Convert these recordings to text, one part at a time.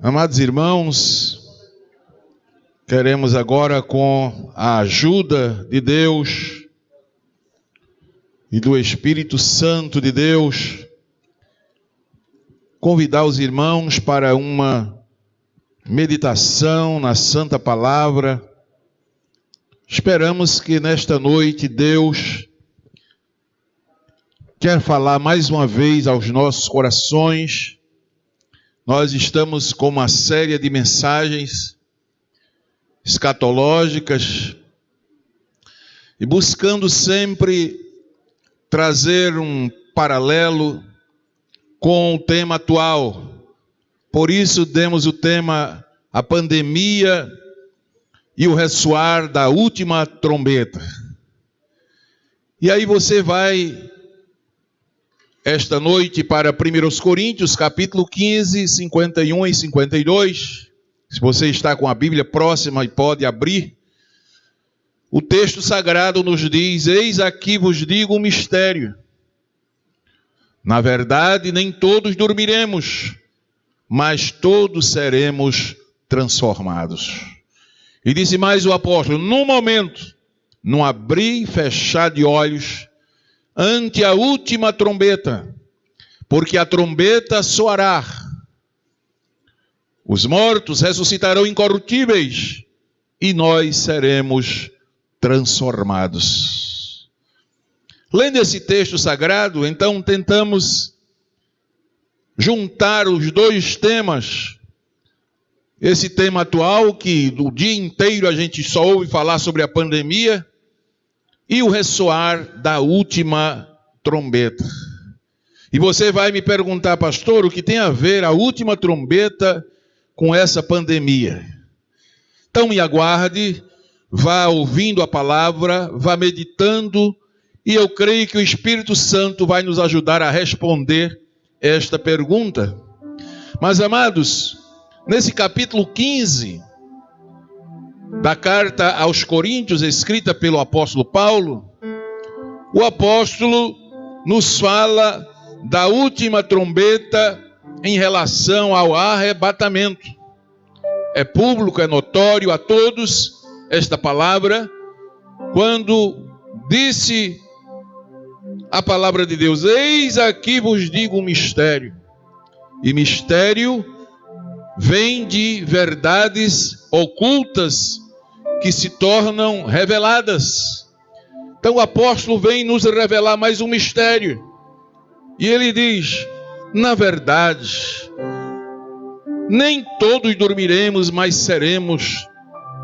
Amados irmãos, queremos agora, com a ajuda de Deus e do Espírito Santo de Deus, convidar os irmãos para uma meditação na Santa Palavra. Esperamos que nesta noite Deus quer falar mais uma vez aos nossos corações. Nós estamos com uma série de mensagens escatológicas e buscando sempre trazer um paralelo com o tema atual. Por isso demos o tema a pandemia e o ressoar da última trombeta. E aí você vai esta noite para 1 Coríntios, capítulo 15, 51 e 52. Se você está com a Bíblia próxima e pode abrir, o texto sagrado nos diz: eis aqui vos digo um mistério. Na verdade, nem todos dormiremos, mas todos seremos transformados. E disse mais o apóstolo: num momento, num abrir e fechar de olhos, ante a última trombeta, porque a trombeta soará. Os mortos ressuscitarão incorruptíveis e nós seremos transformados. Lendo esse texto sagrado, então tentamos juntar os dois temas. Esse tema atual, que o dia inteiro a gente só ouve falar sobre a pandemia, e o ressoar da última trombeta. E você vai me perguntar: pastor, o que tem a ver a última trombeta com essa pandemia? Então me aguarde, vá ouvindo a palavra, vá meditando, e eu creio que o Espírito Santo vai nos ajudar a responder esta pergunta. Mas, amados, nesse capítulo 15... da carta aos Coríntios, escrita pelo apóstolo Paulo, o apóstolo nos fala da última trombeta em relação ao arrebatamento. É público, é notório a todos esta palavra, quando disse a palavra de Deus: eis aqui vos digo um mistério. E mistério vem de verdades ocultas que se tornam reveladas. Então o apóstolo vem nos revelar mais um mistério. E ele diz: na verdade, nem todos dormiremos, mas seremos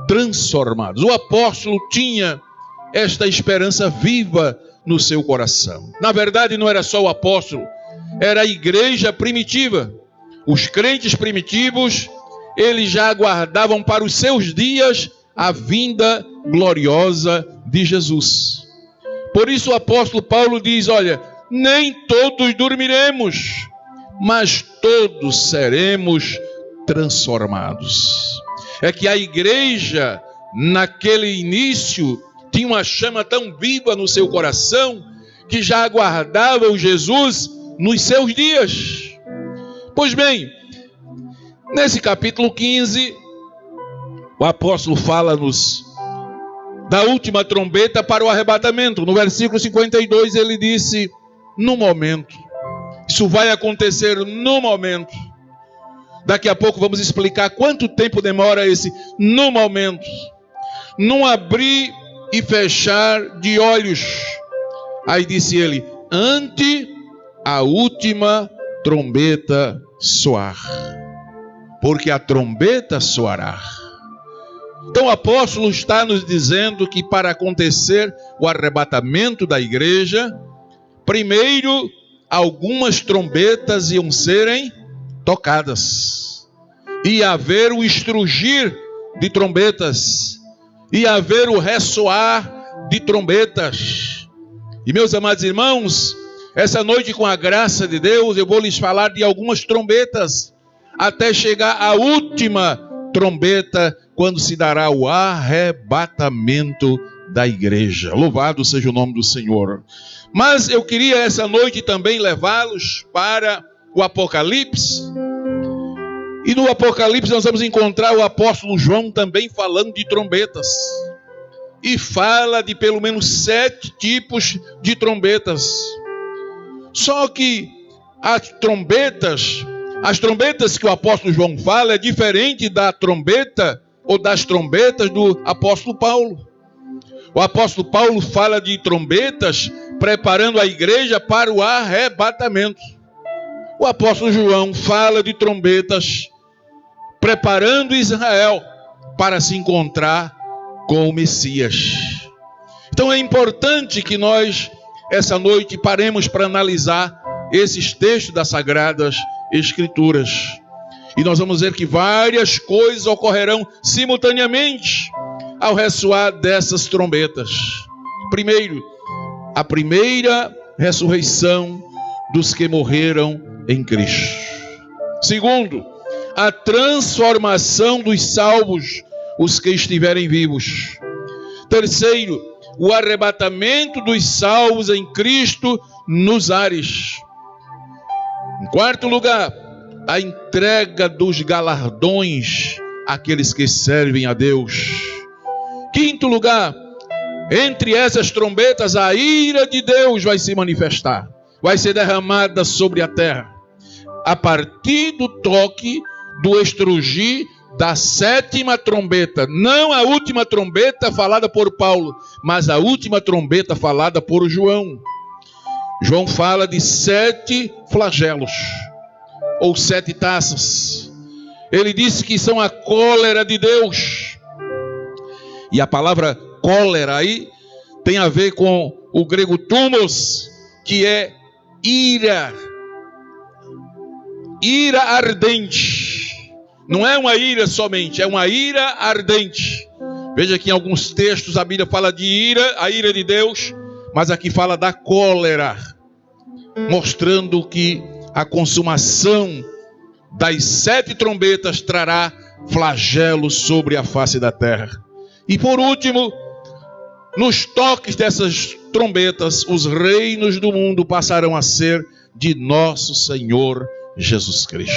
transformados. O apóstolo tinha esta esperança viva no seu coração. Na verdade, não era só o apóstolo, era a igreja primitiva. Os crentes primitivos, eles já aguardavam para os seus dias a vinda gloriosa de Jesus. Por isso o apóstolo Paulo diz: olha, nem todos dormiremos, mas todos seremos transformados. É que a igreja, naquele início, tinha uma chama tão viva no seu coração, que já aguardava o Jesus nos seus dias. Pois bem, nesse capítulo 15, o apóstolo fala-nos da última trombeta para o arrebatamento. No versículo 52 ele disse: no momento. Isso vai acontecer no momento. Daqui a pouco vamos explicar quanto tempo demora esse no momento. Num abrir e fechar de olhos. Aí disse ele: ante a última trombeta soar. Porque a trombeta soará. Então o apóstolo está nos dizendo que para acontecer o arrebatamento da igreja, primeiro algumas trombetas iam serem tocadas. Ia haver o estrugir de trombetas. Ia haver o ressoar de trombetas. E meus amados irmãos, essa noite, com a graça de Deus, eu vou lhes falar de algumas trombetas, até chegar à última trombeta, quando se dará o arrebatamento da igreja. Louvado seja o nome do Senhor. Mas eu queria essa noite também levá-los para o Apocalipse E no Apocalipse nós vamos encontrar o apóstolo João também falando de trombetas. E fala de pelo menos 7 tipos de trombetas. Só que as trombetas que o apóstolo João fala é diferente da trombeta ou das trombetas do apóstolo Paulo. O apóstolo Paulo fala de trombetas preparando a igreja para o arrebatamento. O apóstolo João fala de trombetas preparando Israel para se encontrar com o Messias. Então é importante que nós, essa noite, paremos para analisar esses textos das Sagradas Escrituras. E nós vamos ver que várias coisas ocorrerão simultaneamente ao ressoar dessas trombetas. Primeiro, a primeira ressurreição dos que morreram em Cristo. Segundo, a transformação dos salvos, os que estiverem vivos. Terceiro, o arrebatamento dos salvos em Cristo nos ares. Em quarto lugar, a entrega dos galardões àqueles que servem a Deus. Quinto lugar, entre essas trombetas, a ira de Deus vai se manifestar, vai ser derramada sobre a terra, a partir do toque do estrugir da 7ª trombeta. Não a última trombeta falada por Paulo, mas a última trombeta falada por João. João fala de 7 flagelos, ou 7 taças. Ele disse que são a cólera de Deus. E a palavra cólera aí tem a ver com o grego thumos, que é ira. Ira ardente. Não é uma ira somente, é uma ira ardente. Veja que em alguns textos a Bíblia fala de ira, a ira de Deus, mas aqui fala da cólera, mostrando que a consumação das 7 trombetas trará flagelos sobre a face da terra. E por último, nos toques dessas trombetas, os reinos do mundo passarão a ser de nosso Senhor Jesus Cristo.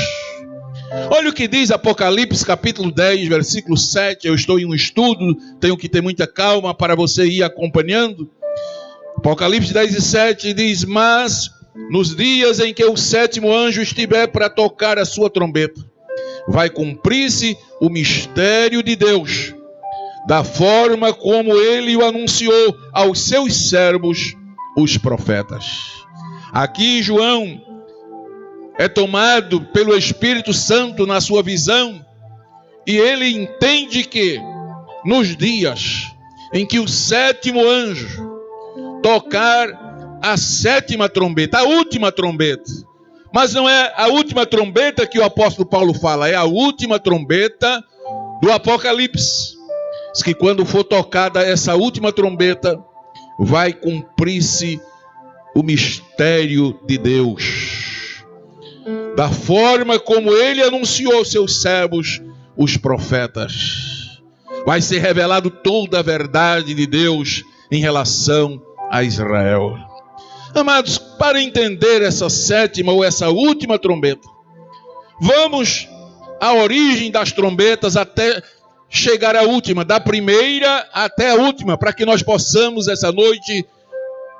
Olha o que diz Apocalipse capítulo 10, versículo 7. Eu estou em um estudo, tenho que ter muita calma para você ir acompanhando. Apocalipse 10 e 7 diz: mas nos dias em que o 7º anjo estiver para tocar a sua trombeta, vai cumprir-se o mistério de Deus, da forma como ele o anunciou aos seus servos, os profetas. Aqui João é tomado pelo Espírito Santo na sua visão, e ele entende que nos dias em que o 7º anjo tocar a 7ª trombeta, a última trombeta, mas não é a última trombeta que o apóstolo Paulo fala, é a última trombeta do Apocalipse. Diz que quando for tocada essa última trombeta, vai cumprir-se o mistério de Deus, da forma como ele anunciou seus servos, os profetas. Vai ser revelado toda a verdade de Deus em relação a Israel. Amados, para entender essa 7ª ou essa última trombeta, vamos à origem das trombetas até chegar à última, da primeira até a última, para que nós possamos essa noite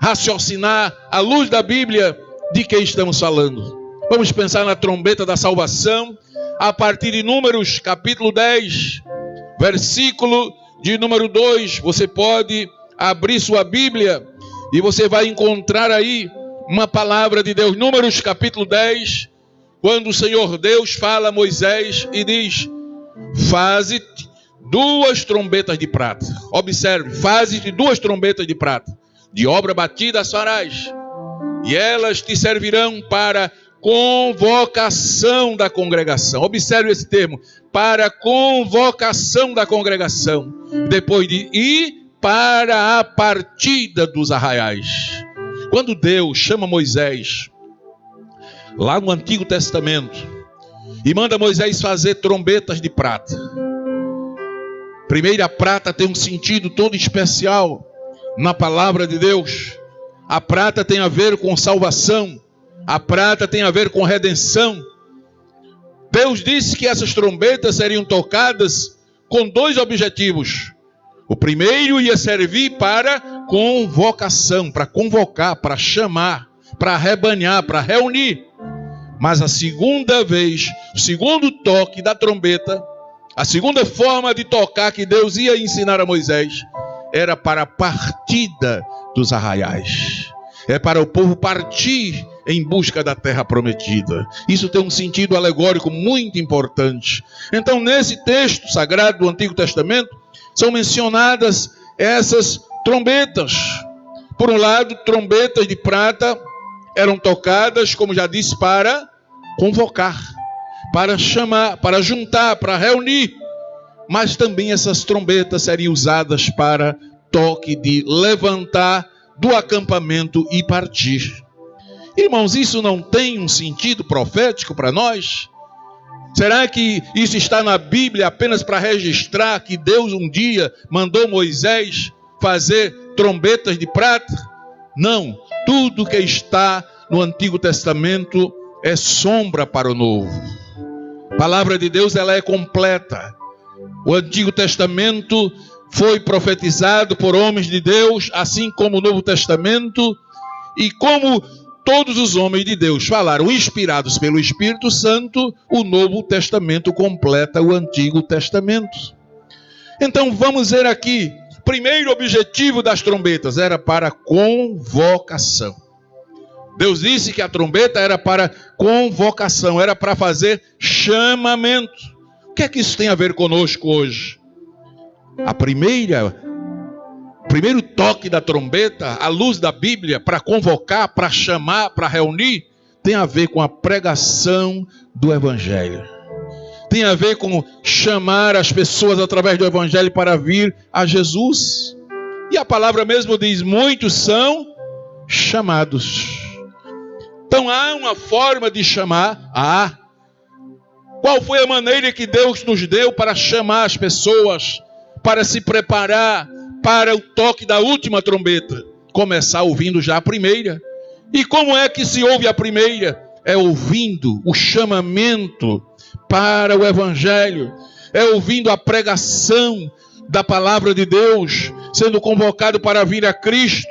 raciocinar à luz da Bíblia de que estamos falando. Vamos pensar na trombeta da salvação, a partir de Números, capítulo 10, versículo de número 2. Você pode abrir sua Bíblia e você vai encontrar aí uma palavra de Deus. Números, capítulo 10, quando o Senhor Deus fala a Moisés e diz: faze-te 2 trombetas de prata. Observe, faze-te 2 trombetas de prata. De obra batida as farás, e elas te servirão para convocação da congregação. Observe esse termo, para convocação da congregação. Depois de ir para a partida dos arraiais. Quando Deus chama Moisés, lá no Antigo Testamento, e manda Moisés fazer trombetas de prata. Primeiro, a prata tem um sentido todo especial na palavra de Deus. A prata tem a ver com salvação. A prata tem a ver com redenção. Deus disse que essas trombetas seriam tocadas com 2 objetivos. O primeiro ia servir para convocação, para convocar, para chamar, para arrebanhar, para reunir. Mas a segunda vez, o segundo toque da trombeta, a segunda forma de tocar que Deus ia ensinar a Moisés, era para a partida dos arraiais. É para o povo partir em busca da terra prometida. Isso tem um sentido alegórico muito importante. Então, nesse texto sagrado do Antigo Testamento, são mencionadas essas trombetas. Por um lado, trombetas de prata eram tocadas, como já disse, para convocar, para chamar, para juntar, para reunir. Mas também essas trombetas seriam usadas para toque de levantar do acampamento e partir. Irmãos, isso não tem um sentido profético para nós? Será que isso está na Bíblia apenas para registrar que Deus um dia mandou Moisés fazer trombetas de prata? Não, tudo que está no Antigo Testamento é sombra para o Novo. A palavra de Deus, ela é completa. O Antigo Testamento foi profetizado por homens de Deus, assim como o Novo Testamento, e como todos os homens de Deus falaram, inspirados pelo Espírito Santo, o Novo Testamento completa o Antigo Testamento. Então vamos ver aqui, primeiro objetivo das trombetas era para convocação. Deus disse que a trombeta era para convocação, era para fazer chamamento. O que é que isso tem a ver conosco hoje? O primeiro toque da trombeta, à luz da Bíblia, para convocar, para chamar, para reunir, tem a ver com a pregação do Evangelho. Tem a ver com chamar as pessoas através do Evangelho para vir a Jesus. E a palavra mesmo diz, muitos são chamados. Então há uma forma de chamar? Qual foi a maneira que Deus nos deu para chamar as pessoas, para se preparar para o toque da última trombeta? Começar ouvindo já a primeira. E como é que se ouve a primeira? É ouvindo o chamamento para o Evangelho, é ouvindo a pregação da palavra de Deus, sendo convocado para vir a Cristo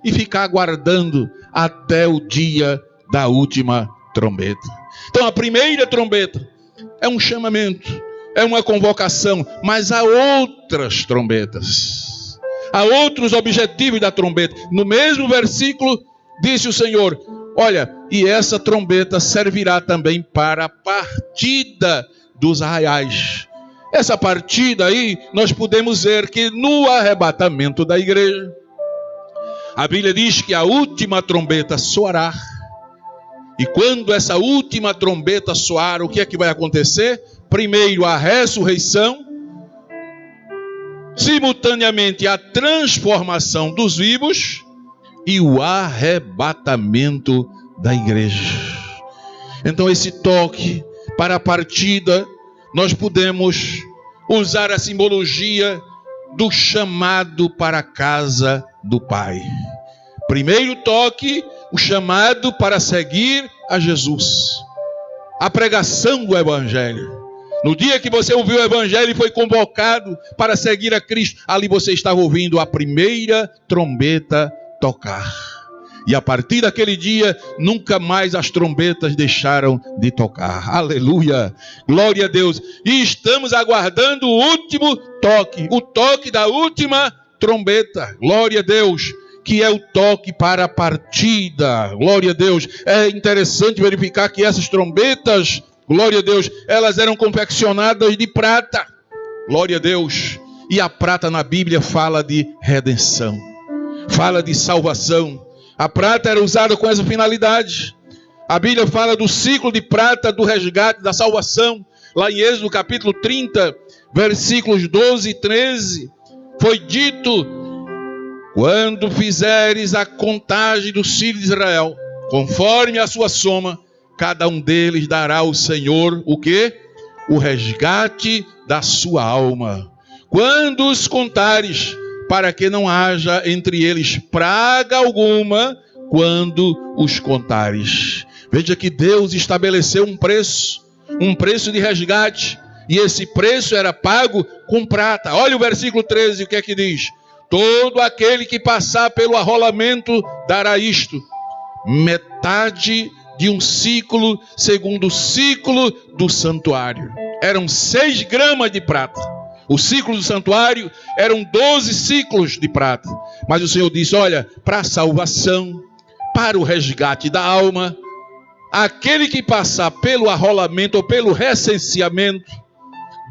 e ficar aguardando até o dia da última trombeta. Então a primeira trombeta é um chamamento, é uma convocação, mas há outras trombetas, há outros objetivos da trombeta. No mesmo versículo disse o Senhor, olha, e essa trombeta servirá também para a partida dos arraiais. Essa partida aí, nós podemos ver que no arrebatamento da igreja, a Bíblia diz que a última trombeta soará. E quando essa última trombeta soar, o que é que vai acontecer? Primeiro a ressurreição, simultaneamente a transformação dos vivos e o arrebatamento da igreja. Então esse toque para a partida, nós podemos usar a simbologia do chamado para a casa do Pai. Primeiro toque, o chamado para seguir a Jesus. A pregação do Evangelho. No dia que você ouviu o Evangelho e foi convocado para seguir a Cristo, ali você estava ouvindo a primeira trombeta tocar. E a partir daquele dia, nunca mais as trombetas deixaram de tocar. Aleluia! Glória a Deus! E estamos aguardando o último toque, o toque da última trombeta. Glória a Deus! Que é o toque para a partida. Glória a Deus! É interessante verificar que essas trombetas, glória a Deus, elas eram confeccionadas de prata. Glória a Deus! E a prata na Bíblia fala de redenção, fala de salvação. A prata era usada com essa finalidade. A Bíblia fala do ciclo de prata, do resgate, da salvação. Lá em Êxodo capítulo 30, versículos 12 e 13, foi dito: quando fizeres a contagem dos filhos de Israel, conforme a sua soma, cada um deles dará ao Senhor o quê? O resgate da sua alma. Quando os contares, para que não haja entre eles praga alguma, quando os contares. Veja que Deus estabeleceu um preço um preço de resgate, e esse preço era pago com prata. Olha o versículo 13, o que é que diz? Todo aquele que passar pelo arrolamento dará isto: metade de um ciclo, segundo o ciclo do santuário. Eram 6 gramas de prata. O ciclo do santuário eram 12 ciclos de prata. Mas o Senhor disse: olha, para a salvação, para o resgate da alma, aquele que passar pelo arrolamento ou pelo recenseamento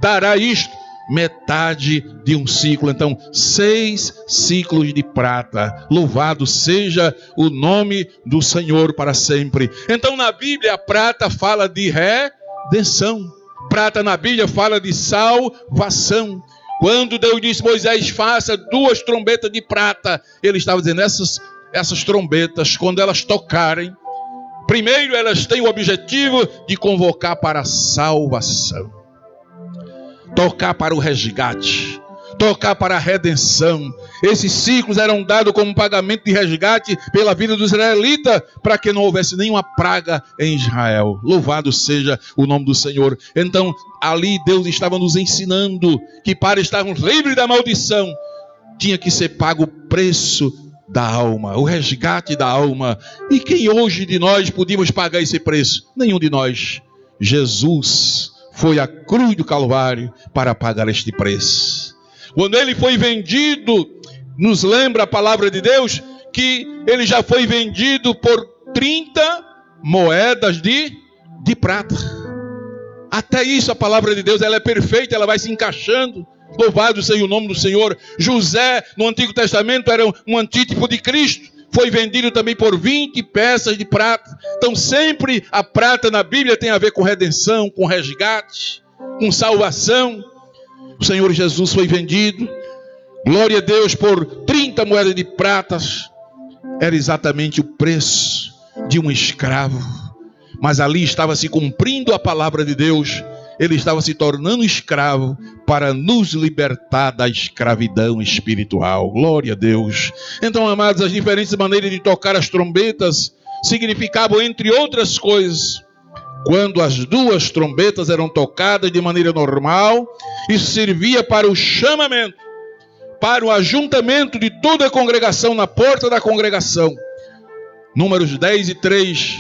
dará isto: metade de um ciclo. Então, 6 ciclos de prata. Louvado seja o nome do Senhor para sempre. Então, na Bíblia, a prata fala de redenção. Prata na Bíblia fala de salvação. Quando Deus disse: Moisés, faça 2 trombetas de prata, ele estava dizendo: essas trombetas, quando elas tocarem, primeiro elas têm o objetivo de convocar para a salvação, tocar para o resgate, tocar para a redenção. Esses ciclos eram dados como pagamento de resgate pela vida dos israelitas, para que não houvesse nenhuma praga em Israel. Louvado seja o nome do Senhor. Então, ali Deus estava nos ensinando que para estarmos livres da maldição, tinha que ser pago o preço da alma, o resgate da alma. E quem hoje de nós podíamos pagar esse preço? Nenhum de nós. Jesus foi à cruz do Calvário para pagar este preço. Quando ele foi vendido, nos lembra a palavra de Deus que ele já foi vendido por 30 moedas de prata. Até isso a palavra de Deus, ela é perfeita, ela vai se encaixando. Louvado seja o nome do Senhor. José, no Antigo Testamento, era um antítipo de Cristo. Foi vendido também por 20 peças de prata. Então sempre a prata na Bíblia tem a ver com redenção, com resgate, com salvação. O Senhor Jesus foi vendido, glória a Deus, por 30 moedas de pratas. Era exatamente o preço de um escravo. Mas ali estava se cumprindo a palavra de Deus. Ele estava se tornando escravo para nos libertar da escravidão espiritual. Glória a Deus. Então, amados, as diferentes maneiras de tocar as trombetas significavam, entre outras coisas, quando as 2 trombetas eram tocadas de maneira normal, isso servia para o chamamento, para o ajuntamento de toda a congregação na porta da congregação. Números 10 e 3,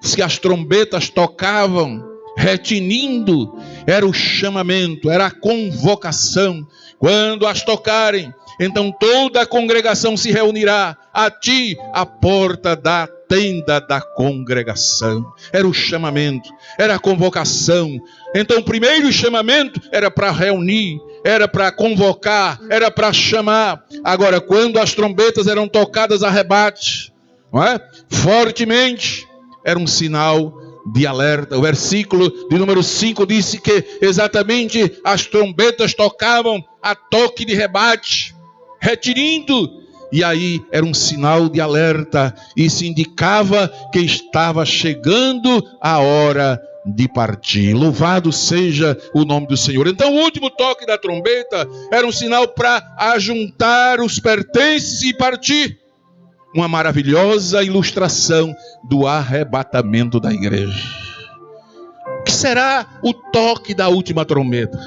se as trombetas tocavam, retinindo, era o chamamento, era a convocação. Quando as tocarem, então toda a congregação se reunirá a ti, à porta da tenda da congregação. Era o chamamento, era a convocação. Então o primeiro chamamento era para reunir, era para convocar, era para chamar. Agora, quando as trombetas eram tocadas a rebate, não é? Fortemente, era um sinal de alerta. O versículo de número 5 disse que exatamente as trombetas tocavam a toque de rebate, retinindo. E aí era um sinal de alerta, e se indicava que estava chegando a hora de partir. Louvado seja o nome do Senhor. Então o último toque da trombeta era um sinal para ajuntar os pertences e partir. Uma maravilhosa ilustração do arrebatamento da igreja. O que será o toque da última trombeta?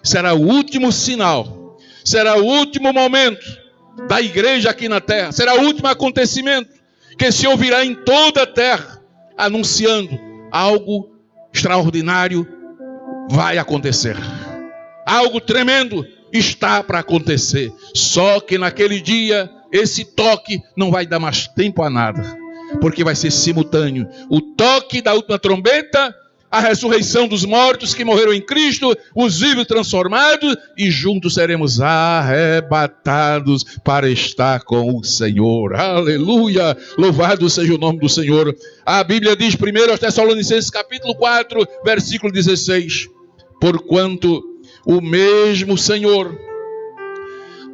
Será o último sinal, será o último momento da igreja aqui na terra, será o último acontecimento que se ouvirá em toda a terra, anunciando algo extraordinário vai acontecer, algo tremendo está para acontecer. Só que naquele dia esse toque não vai dar mais tempo a nada, porque vai ser simultâneo o toque da última trombeta, a ressurreição dos mortos que morreram em Cristo, os vivos transformados, e juntos seremos arrebatados para estar com o Senhor. Aleluia! Louvado seja o nome do Senhor. A Bíblia diz primeiro aos Tessalonicenses capítulo 4, versículo 16: porquanto o mesmo Senhor,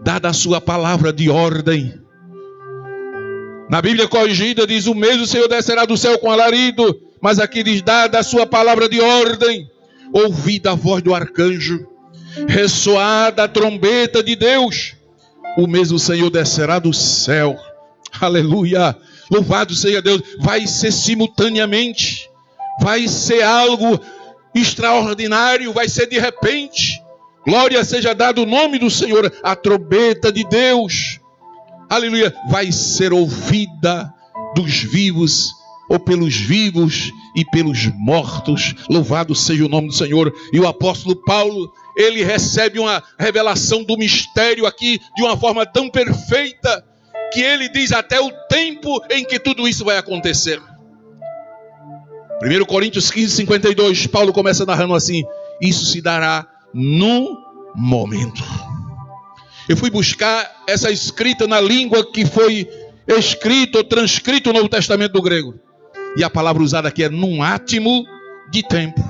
dada a sua palavra de ordem, na Bíblia corrigida diz: o mesmo Senhor descerá do céu com alarido. Mas aqui diz: dada a sua palavra de ordem, ouvida a voz do arcanjo, ressoada a trombeta de Deus, o mesmo Senhor descerá do céu. Aleluia! Louvado seja Deus. Vai ser simultaneamente, vai ser algo extraordinário, vai ser de repente. Glória seja dado o nome do Senhor. A trombeta de Deus, aleluia, vai ser ouvida dos vivos, ou pelos vivos e pelos mortos. Louvado seja o nome do Senhor. E o apóstolo Paulo, ele recebe uma revelação do mistério aqui de uma forma tão perfeita, que ele diz até o tempo em que tudo isso vai acontecer. 1 Coríntios 15, 52, Paulo começa narrando assim: isso se dará num momento. Eu fui buscar essa escrita na língua que foi escrito ou transcrito no Novo Testamento do grego. E a palavra usada aqui é num átimo de tempo.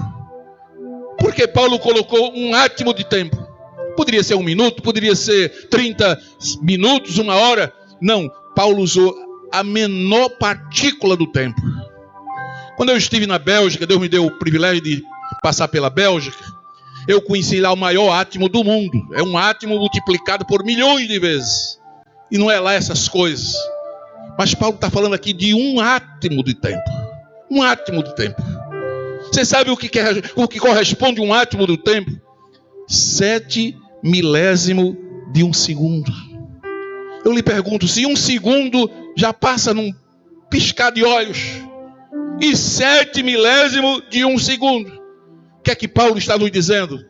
Por que Paulo colocou um átimo de tempo? Poderia ser 1 minuto, poderia ser 30 minutos, 1 hora. Não, Paulo usou a menor partícula do tempo. Quando eu estive na Bélgica, Deus me deu o privilégio de passar pela Bélgica, eu conheci lá o maior átimo do mundo. É um átimo multiplicado por milhões de vezes. E não é lá essas coisas. Mas Paulo está falando aqui de um átimo de tempo. Um átimo de tempo. Você sabe o que corresponde a um átimo do tempo? 7 milésimo de um segundo. Eu lhe pergunto, se 1 segundo já passa num piscar de olhos, e 7 milésimo de um segundo, o que é que Paulo está nos dizendo?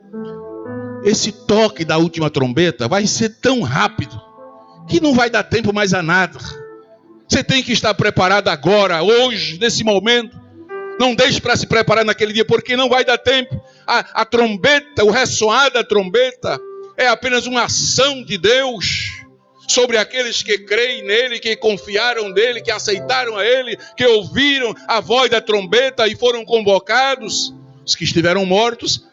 Esse toque da última trombeta vai ser tão rápido que não vai dar tempo mais a nada. Você tem que estar preparado agora, hoje, nesse momento. Não deixe para se preparar naquele dia, porque não vai dar tempo. A trombeta, o ressoar da trombeta é apenas uma ação de Deus sobre aqueles que creem nele, que confiaram nele, que aceitaram a ele, que ouviram a voz da trombeta e foram convocados. Os que estiveram mortos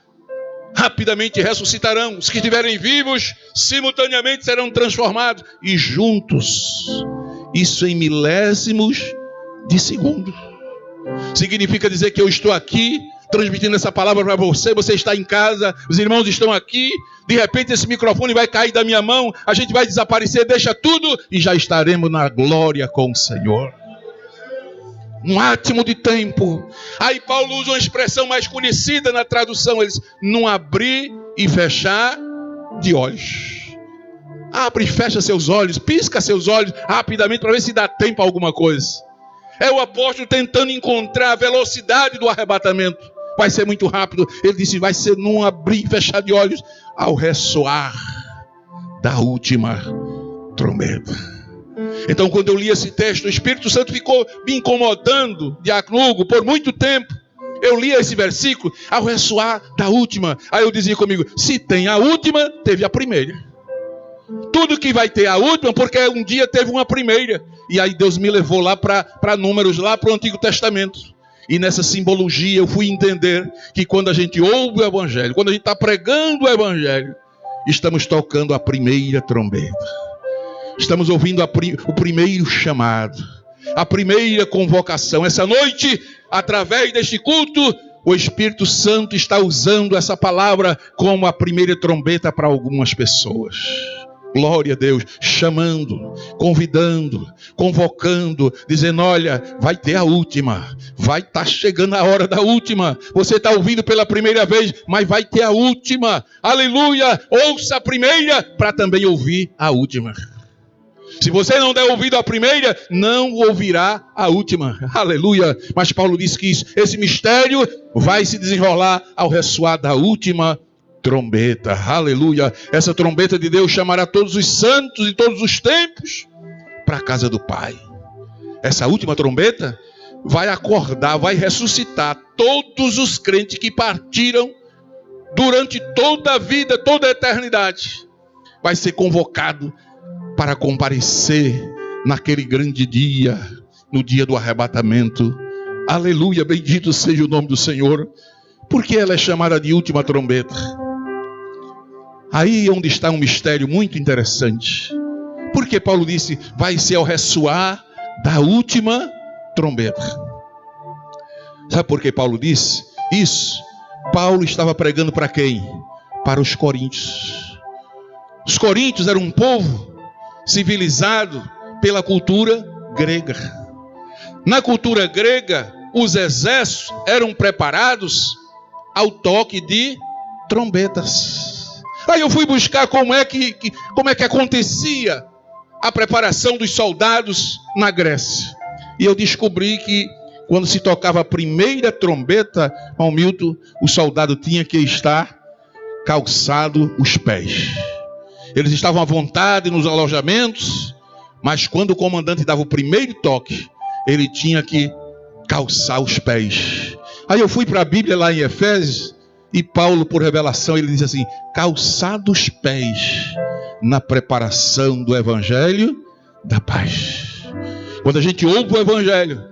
rapidamente ressuscitarão. Os que estiverem vivos simultaneamente serão transformados e juntos. Isso em milésimos de segundo. Significa dizer que eu estou aqui transmitindo essa palavra para você. Você está em casa, os irmãos estão aqui. De repente esse microfone vai cair da minha mão, a gente vai desaparecer, deixa tudo e já estaremos na glória com o Senhor. Um átimo de tempo. Aí Paulo usa uma expressão mais conhecida na tradução. Ele diz, num abrir e fechar de olhos. Abre e fecha seus olhos, pisca seus olhos rapidamente para ver se dá tempo a alguma coisa. É o apóstolo tentando encontrar a velocidade do arrebatamento. Vai ser muito rápido. Ele disse, vai ser num abrir e fechar de olhos ao ressoar da última trombeta. Então, quando eu li esse texto, o Espírito Santo ficou me incomodando, Diácono Hugo, por muito tempo. Eu li esse versículo ao ressoar da última. Aí eu dizia comigo, se tem a última, teve a primeira. Tudo que vai ter a última, porque um dia teve uma primeira. E aí Deus me levou lá para Números, lá para o Antigo Testamento. E nessa simbologia eu fui entender que quando a gente ouve o Evangelho, quando a gente está pregando o Evangelho, estamos tocando a primeira trombeta. Estamos ouvindo o primeiro chamado, a primeira convocação. Essa noite, através deste culto, o Espírito Santo está usando essa palavra como a primeira trombeta para algumas pessoas. Glória a Deus, chamando, convidando, convocando, dizendo, olha, vai ter a última, vai estar chegando a hora da última. Você está ouvindo pela primeira vez, mas vai ter a última. Aleluia, ouça a primeira para também ouvir a última. Se você não der ouvido à primeira, não ouvirá a última. Aleluia. Mas Paulo diz que esse mistério vai se desenrolar ao ressoar da última trombeta. Aleluia. Essa trombeta de Deus chamará todos os santos de todos os tempos para a casa do Pai. Essa última trombeta vai acordar, vai ressuscitar todos os crentes que partiram durante toda a vida, toda a eternidade. Vai ser convocado para comparecer naquele grande dia, no dia do arrebatamento. Aleluia, bendito seja o nome do Senhor. Por que ela é chamada de última trombeta? Aí é onde está um mistério muito interessante. Porque Paulo disse, vai ser ao ressoar da última trombeta. Sabe por que Paulo disse isso? Paulo estava pregando para quem? Para os coríntios. Os coríntios eram um povo civilizado pela cultura grega. Na cultura grega, os exércitos eram preparados ao toque de trombetas. Aí eu fui buscar como é que acontecia a preparação dos soldados na Grécia. E eu descobri que quando se tocava a primeira trombeta, ao Milton, o soldado tinha que estar calçado os pés. Eles estavam à vontade nos alojamentos, mas quando o comandante dava o primeiro toque, ele tinha que calçar os pés. Aí eu fui para a Bíblia lá em Efésios, e Paulo, por revelação, ele diz assim: calçados os pés na preparação do Evangelho da paz. Quando a gente ouve o Evangelho,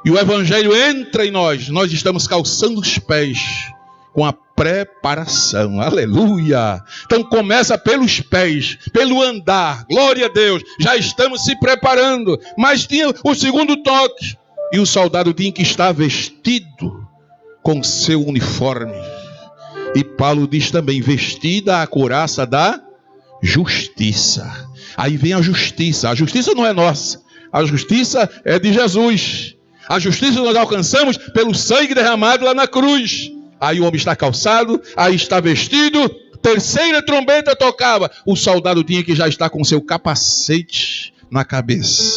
e o Evangelho entra em nós, nós estamos calçando os pés com a preparação. Aleluia! Então começa pelos pés, pelo andar. Glória a Deus! Já estamos se preparando. Mas tinha o segundo toque. E o soldado tinha que estar vestido com seu uniforme. E Paulo diz também: vestida a couraça da justiça. Aí vem a justiça. A justiça não é nossa. A justiça é de Jesus. A justiça nós alcançamos pelo sangue derramado lá na cruz. Aí o homem está calçado, aí está vestido. Terceira trombeta tocava. O soldado tinha que já estar com seu capacete na cabeça.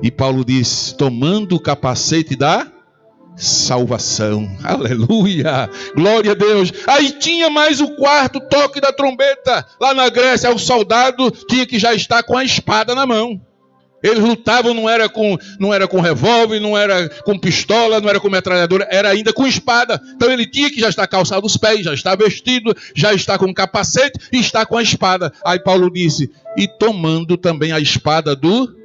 E Paulo diz: tomando o capacete da salvação. Aleluia! Glória a Deus! Aí tinha mais o quarto toque da trombeta. Lá na Grécia, o soldado tinha que já estar com a espada na mão. Eles lutavam, não era com revólver, não era com pistola, não era com metralhadora, era ainda com espada. Então ele tinha que já estar calçado os pés, já está vestido, já está com capacete e está com a espada. Aí Paulo disse: e tomando também a espada do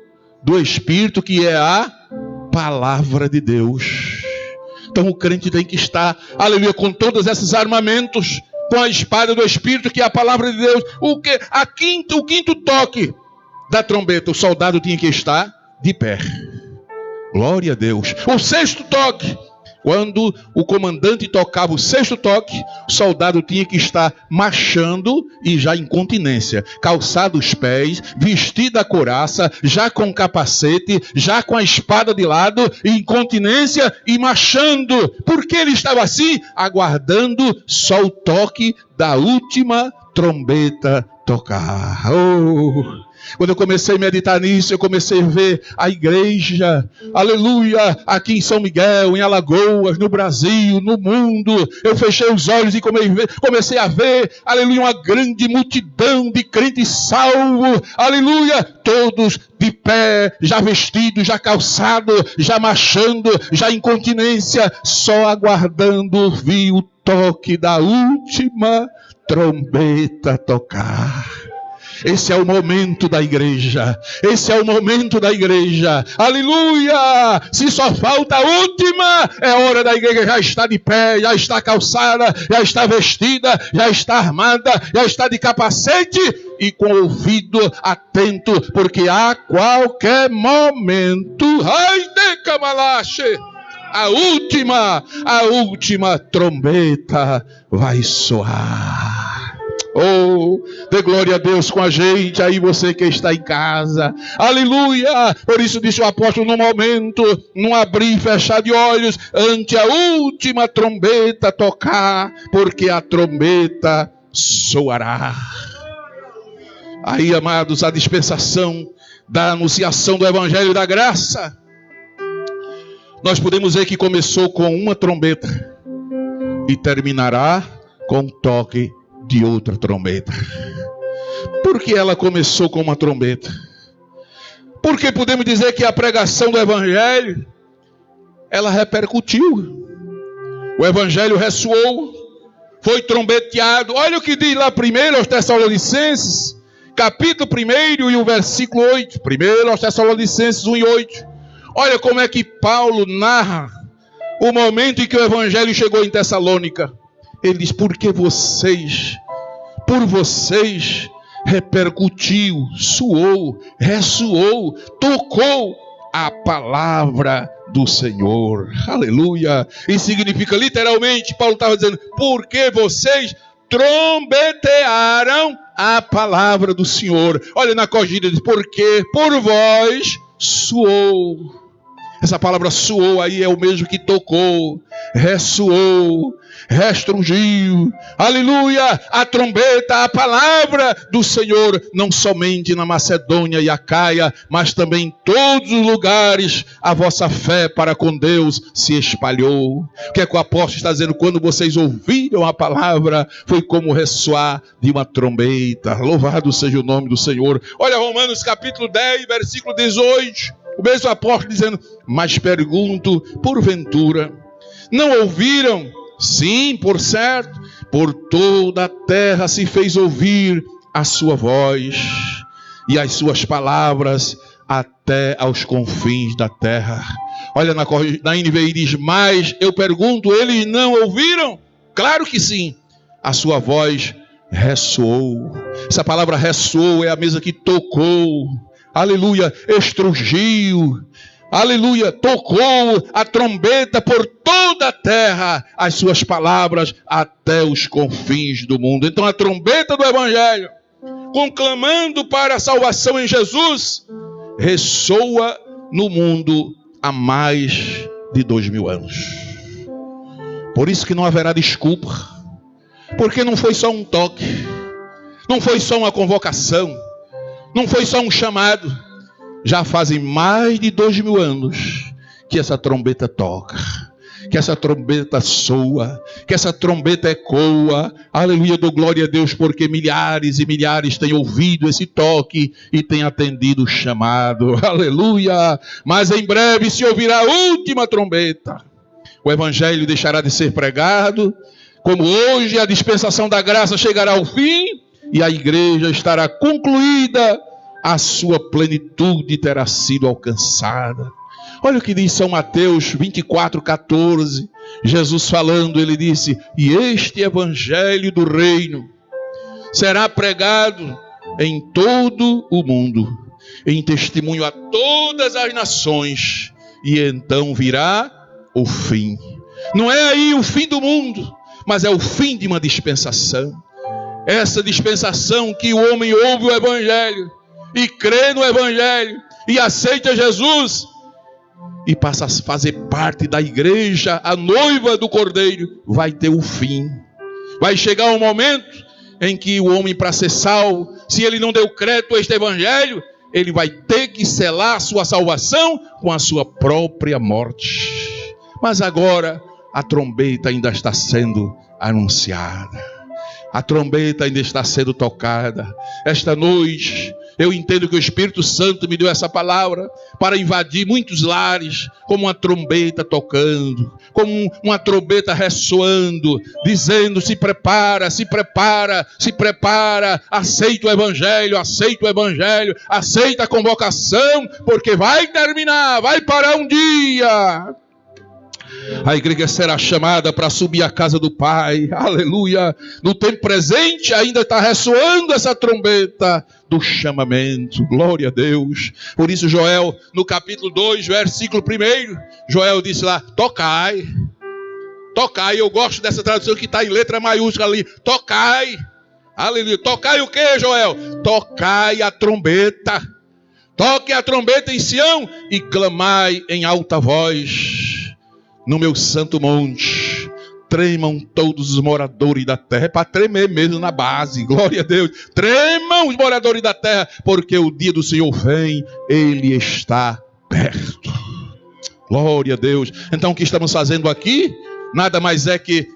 Espírito, que é a palavra de Deus. Então o crente tem que estar, aleluia, com todos esses armamentos, com a espada do Espírito, que é a palavra de Deus. O quinto toque da trombeta, o soldado tinha que estar de pé. Glória a Deus. O sexto toque, quando o comandante tocava o sexto toque, o soldado tinha que estar marchando e já em continência, calçado os pés, vestido a couraça, já com capacete, já com a espada de lado, em continência e marchando. Por que ele estava assim? Aguardando só o toque da última trombeta tocar. Quando eu comecei a meditar nisso, eu comecei a ver a igreja, aleluia, aqui em São Miguel, em Alagoas, no Brasil, no mundo. Eu fechei os olhos e comecei a ver, aleluia, uma grande multidão de crentes salvos, aleluia, todos de pé, já vestidos, já calçados, já marchando, já em continência, só aguardando ouvir o toque da última trombeta tocar. Esse é o momento da igreja. Esse é o momento da igreja. Aleluia! Se só falta a última, é hora da igreja já estar de pé, já está calçada, já está vestida, já está armada, já está de capacete e com o ouvido atento, porque a qualquer momento, ai de camalache, a última trombeta vai soar. Oh, dê glória a Deus com a gente, aí você que está em casa, aleluia. Por isso disse o apóstolo: no momento, não abrir e fechar de olhos, ante a última trombeta tocar, porque a trombeta soará. Aí, amados, a dispensação da anunciação do Evangelho da Graça, nós podemos ver que começou com uma trombeta e terminará com um toque de outra trombeta. Por que ela começou com uma trombeta? Porque podemos dizer que a pregação do Evangelho, ela repercutiu. O Evangelho ressoou, foi trombeteado. Olha o que diz lá primeiro aos Tessalonicenses, capítulo 1 e o versículo 8. Primeiro aos Tessalonicenses 1 e 8. Olha como é que Paulo narra o momento em que o Evangelho chegou em Tessalônica. Ele diz: porque por vocês repercutiu, soou, ressoou, tocou a palavra do Senhor. Aleluia. E significa literalmente, Paulo estava dizendo, porque vocês trombetearam a palavra do Senhor. Olha na corrigida, diz, porque por vós soou. Essa palavra soou aí é o mesmo que tocou, ressoou, restrungiu. Aleluia! A trombeta, a palavra do Senhor, não somente na Macedônia e Acaia, mas também em todos os lugares, a vossa fé para com Deus se espalhou. O que é que o apóstolo está dizendo? Quando vocês ouviram a palavra, foi como ressoar de uma trombeta. Louvado seja o nome do Senhor. Olha Romanos capítulo 10, versículo 18. O mesmo apóstolo dizendo: mas pergunto, porventura, não ouviram? Sim, por certo, por toda a terra se fez ouvir a sua voz e as suas palavras até aos confins da terra. Olha na NVI diz: mas eu pergunto, eles não ouviram? Claro que sim, a sua voz ressoou. Essa palavra ressoou é a mesma que tocou. Aleluia, estrugiu, aleluia, tocou a trombeta por toda a terra, as suas palavras até os confins do mundo. Então a trombeta do Evangelho, conclamando para a salvação em Jesus, ressoa no mundo há mais de 2000 anos. Por isso que não haverá desculpa, porque não foi só um toque, não foi só uma convocação, não foi só um chamado. Já fazem mais de 2000 anos que essa trombeta toca, que essa trombeta soa, que essa trombeta ecoa. Aleluia, dou glória a Deus, porque milhares e milhares têm ouvido esse toque e têm atendido o chamado. Aleluia, mas em breve se ouvirá a última trombeta. O Evangelho deixará de ser pregado, como hoje a dispensação da graça chegará ao fim, e a igreja estará concluída, a sua plenitude terá sido alcançada. Olha o que diz São Mateus 24:14, Jesus falando, ele disse: e este evangelho do reino será pregado em todo o mundo, em testemunho a todas as nações, e então virá o fim. Não é aí o fim do mundo, mas é o fim de uma dispensação. Essa dispensação que o homem ouve o Evangelho e crê no Evangelho e aceita Jesus e passa a fazer parte da igreja, a noiva do Cordeiro, vai ter o fim. Vai chegar um momento em que o homem, para ser salvo, se ele não deu crédito a este Evangelho, ele vai ter que selar a sua salvação com a sua própria morte. Mas agora a trombeta ainda está sendo anunciada. A trombeta ainda está sendo tocada. Esta noite, eu entendo que o Espírito Santo me deu essa palavra para invadir muitos lares, como uma trombeta tocando, como uma trombeta ressoando, dizendo: se prepara, se prepara, se prepara, aceita o Evangelho, aceita o Evangelho, aceita a convocação, porque vai terminar, vai parar um dia. A igreja será chamada para subir à casa do Pai. Aleluia. No tempo presente ainda está ressoando essa trombeta do chamamento. Glória a Deus. Por isso Joel, no capítulo 2, versículo 1, Joel disse lá: tocai. Tocai. Eu gosto dessa tradução que está em letra maiúscula ali. Tocai. Aleluia. Tocai o que, Joel? Tocai a trombeta. Toque a trombeta em Sião e clamai em alta voz. No meu santo monte, tremam todos os moradores da terra. É para tremer mesmo na base, glória a Deus. Tremam os moradores da terra, porque o dia do Senhor vem, Ele está perto. Glória a Deus. Então o que estamos fazendo aqui, nada mais é que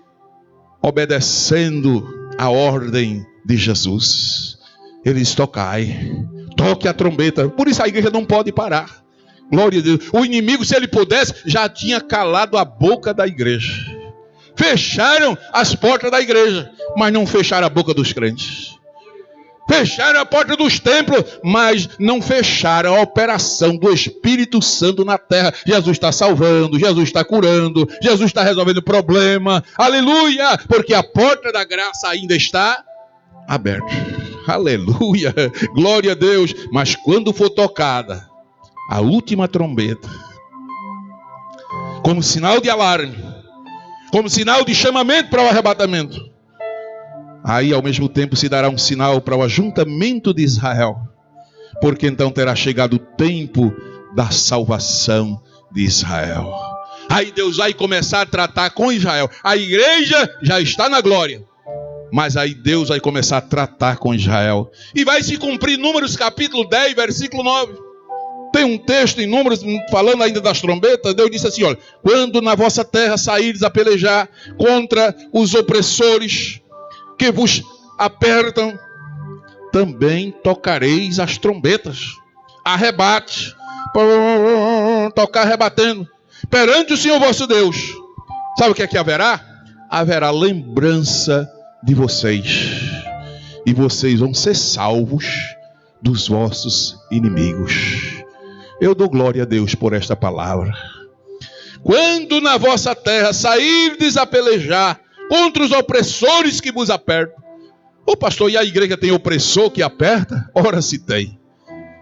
obedecendo a ordem de Jesus. Ele diz: tocai, toque a trombeta. Por isso a igreja não pode parar. Glória a Deus. O inimigo, se ele pudesse, já tinha calado a boca da igreja. Fecharam as portas da igreja, mas não fecharam a boca dos crentes. Fecharam a porta dos templos, mas não fecharam a operação do Espírito Santo na terra. Jesus está salvando, Jesus está curando, Jesus está resolvendo o problema. Aleluia! Porque a porta da graça ainda está aberta. Aleluia! Glória a Deus! Mas quando for tocada a última trombeta, como sinal de alarme, como sinal de chamamento para o arrebatamento, aí ao mesmo tempo se dará um sinal para o ajuntamento de Israel, porque então terá chegado o tempo da salvação de Israel. Aí Deus vai começar a tratar com Israel. A igreja já está na glória, mas aí Deus vai começar a tratar com Israel. E vai se cumprir Números capítulo 10, versículo 9. Tem um texto em Números, falando ainda das trombetas. Deus disse assim, olha: quando na vossa terra saíres a pelejar contra os opressores que vos apertam, também tocareis as trombetas. Arrebate. Tocar rebatendo perante o Senhor vosso Deus. Sabe o que é que haverá? Haverá lembrança de vocês, e vocês vão ser salvos dos vossos inimigos. Eu dou glória a Deus por esta palavra. Quando na vossa terra sairdes a pelejar contra os opressores que vos apertam. Ô pastor, e a igreja tem opressor que aperta? Ora se tem.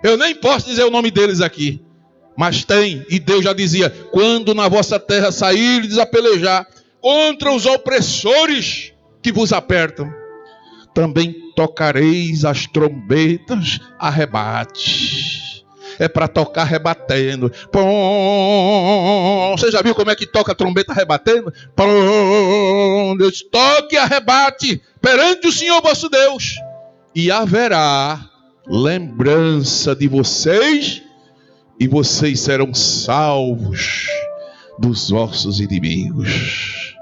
Eu nem posso dizer o nome deles aqui, mas tem. E Deus já dizia: quando na vossa terra sairdes a pelejar contra os opressores que vos apertam, também tocareis as trombetas a rebate. É para tocar rebatendo. Você já viu como é que toca a trombeta rebatendo? Deus toque e arrebate perante o Senhor vosso Deus, e haverá lembrança de vocês, e vocês serão salvos dos vossos inimigos.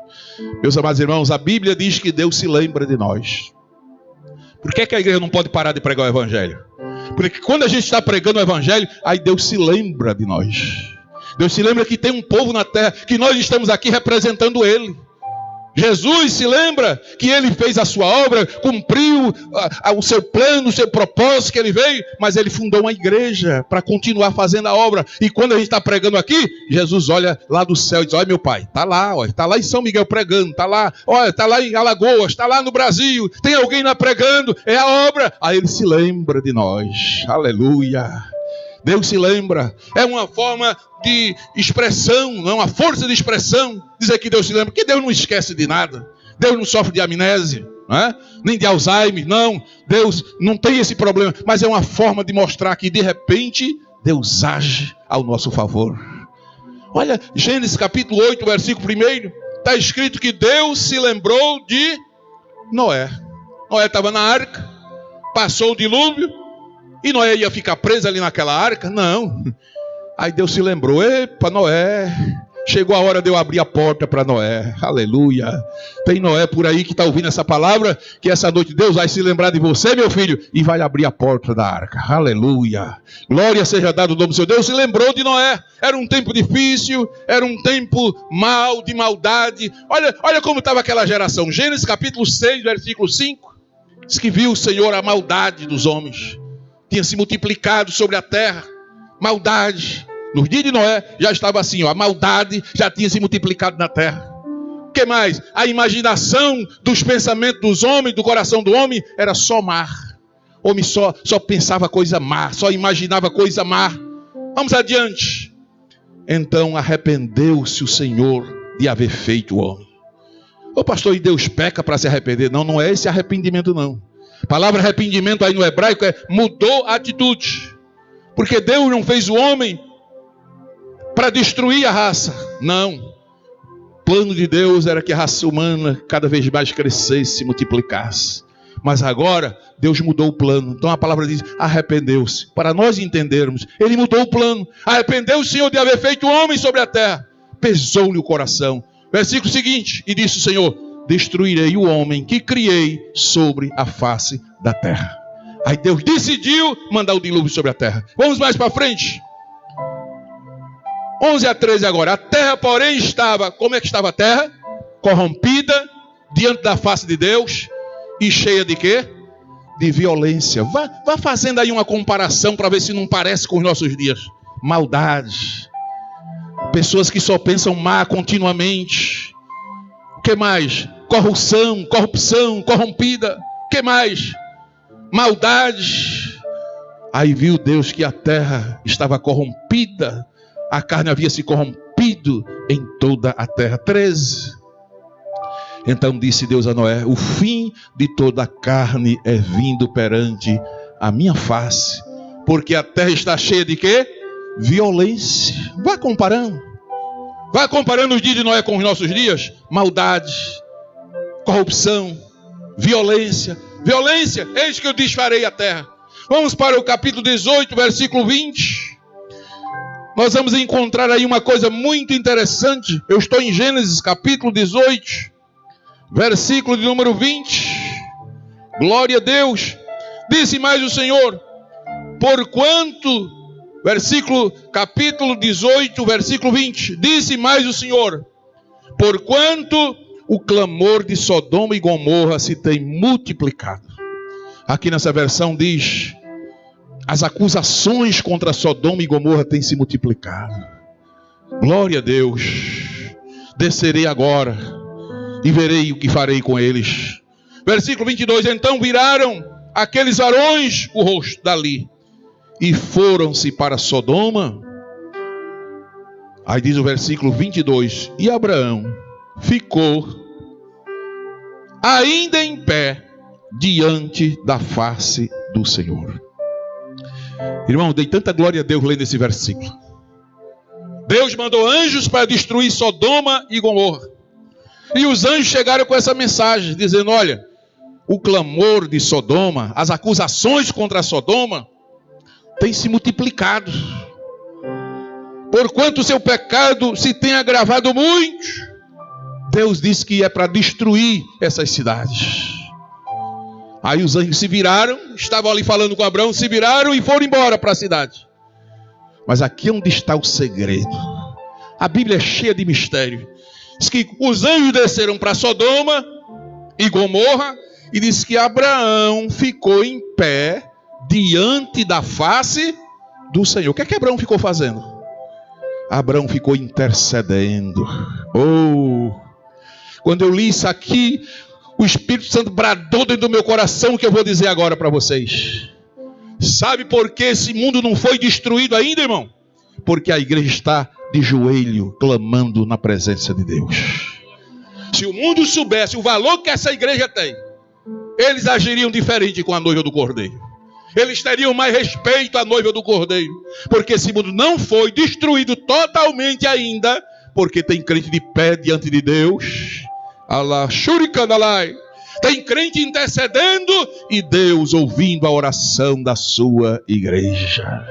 Meus amados irmãos, a Bíblia diz que Deus se lembra de nós. Por que a igreja não pode parar de pregar o Evangelho? Porque quando a gente está pregando o Evangelho, aí Deus se lembra de nós. Deus se lembra que tem um povo na terra, que nós estamos aqui representando Ele. Jesus se lembra que Ele fez a sua obra, cumpriu o seu plano, o seu propósito que Ele veio, mas Ele fundou uma igreja para continuar fazendo a obra. E quando a gente está pregando aqui, Jesus olha lá do céu e diz: olha meu Pai, está lá em São Miguel pregando, está lá em Alagoas, está lá no Brasil, tem alguém lá pregando, é a obra. Aí Ele se lembra de nós. Aleluia. Deus se lembra. É uma forma de expressão, não é uma força de expressão dizer que Deus se lembra, porque Deus não esquece de nada. Deus não sofre de amnésia, não é? Nem de Alzheimer, não. Deus não tem esse problema, mas é uma forma de mostrar que de repente Deus age ao nosso favor. Olha, Gênesis capítulo 8, versículo 1, está escrito que Deus se lembrou de Noé. Noé estava na arca, passou o dilúvio, e Noé ia ficar preso ali naquela arca? Não. Aí Deus se lembrou: epa, Noé, chegou a hora de eu abrir a porta para Noé. Aleluia. Tem Noé por aí que está ouvindo essa palavra, que essa noite Deus vai se lembrar de você, meu filho, e vai abrir a porta da arca. Aleluia. Glória seja dada ao nome do seu Deus. Se lembrou de Noé. Era um tempo difícil, era um tempo mau, de maldade. Olha como estava aquela geração. Gênesis capítulo 6, versículo 5. Diz que viu o Senhor a maldade dos homens. Tinha se multiplicado sobre a terra. Maldade. Nos dias de Noé já estava assim, a maldade já tinha se multiplicado na terra. O que mais? A imaginação dos pensamentos dos homens, do coração do homem, era só mar. O homem só pensava coisa má, só imaginava coisa má. Vamos adiante. Então arrependeu-se o Senhor de haver feito o homem. Ô pastor, e Deus peca para se arrepender? Não, não é esse arrependimento não. A palavra arrependimento aí no hebraico é mudou a atitude. Porque Deus não fez o homem para destruir a raça. Não. O plano de Deus era que a raça humana cada vez mais crescesse, se multiplicasse. Mas agora Deus mudou o plano. Então a palavra diz: arrependeu-se. Para nós entendermos, Ele mudou o plano. Arrependeu o Senhor de haver feito o homem sobre a terra. Pesou-lhe o coração. Versículo seguinte: e disse o Senhor: destruirei o homem que criei sobre a face da terra. Aí Deus decidiu mandar o dilúvio sobre a terra. Vamos mais para frente. 11 a 13 agora. A terra, porém, estava... Como é que estava a terra? Corrompida, diante da face de Deus. E cheia de quê? De violência. Vá fazendo aí uma comparação para ver se não parece com os nossos dias. Maldade. Pessoas que só pensam má continuamente. O que mais? Corrupção, corrompida. O que mais? Maldade. Aí viu Deus que a terra estava corrompida. A carne havia se corrompido em toda a terra. 13. Então disse Deus a Noé: o fim de toda a carne é vindo perante a minha face. Porque a terra está cheia de quê? violência. Vá comparando. Vá comparando os dias de Noé com os nossos dias. Maldade, corrupção, violência. Violência, eis que eu desfarei a terra. Vamos para o capítulo 18, versículo 20. Nós vamos encontrar aí uma coisa muito interessante. Eu estou em Gênesis, capítulo 18, versículo de número 20. Glória a Deus. Disse mais o Senhor: porquanto, capítulo 18, versículo 20. Disse mais o Senhor: porquanto o clamor de Sodoma e Gomorra se tem multiplicado. Aqui nessa versão diz: as acusações contra Sodoma e Gomorra têm se multiplicado. Glória a Deus. Descerei agora e verei o que farei com eles. Versículo 22. Então viraram aqueles varões o rosto dali e foram-se para Sodoma. Aí diz o versículo 22. E Abraão ficou ainda em pé diante da face do Senhor. Irmão, dei tanta glória a Deus lendo esse versículo. Deus mandou anjos para destruir Sodoma e Gomorra. E os anjos chegaram com essa mensagem, dizendo: olha, o clamor de Sodoma, as acusações contra Sodoma têm se multiplicado, porquanto o seu pecado se tem agravado muito. Deus disse que é para destruir essas cidades. Aí os anjos se viraram, estavam ali falando com Abraão, se viraram e foram embora para a cidade. Mas aqui é onde está o segredo. A Bíblia é cheia de mistério. Diz que os anjos desceram para Sodoma e Gomorra e diz que Abraão ficou em pé diante da face do Senhor. O que é que Abraão ficou fazendo? Abraão ficou intercedendo. Quando eu li isso aqui, o Espírito Santo bradou dentro do meu coração o que eu vou dizer agora para vocês. Sabe por que esse mundo não foi destruído ainda, irmão? Porque a igreja está de joelho, clamando na presença de Deus. Se o mundo soubesse o valor que essa igreja tem, eles agiriam diferente com a noiva do Cordeiro. Eles teriam mais respeito à noiva do Cordeiro. Porque esse mundo não foi destruído totalmente ainda, porque tem crente de pé diante de Deus. Tem crente intercedendo e Deus ouvindo a oração da sua igreja.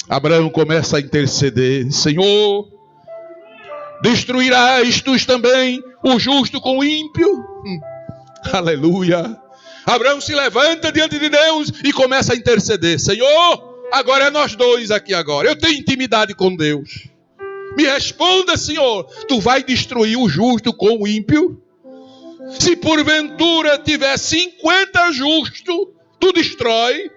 Abraão começa a interceder: Senhor, destruirás tu também o justo com o ímpio? Aleluia. Abraão se levanta diante de Deus e começa a interceder: Senhor, agora é nós dois aqui agora. Eu tenho intimidade com Deus. Me responda, Senhor, tu vai destruir o justo com o ímpio? Se porventura tiver 50 justos, tu destrói?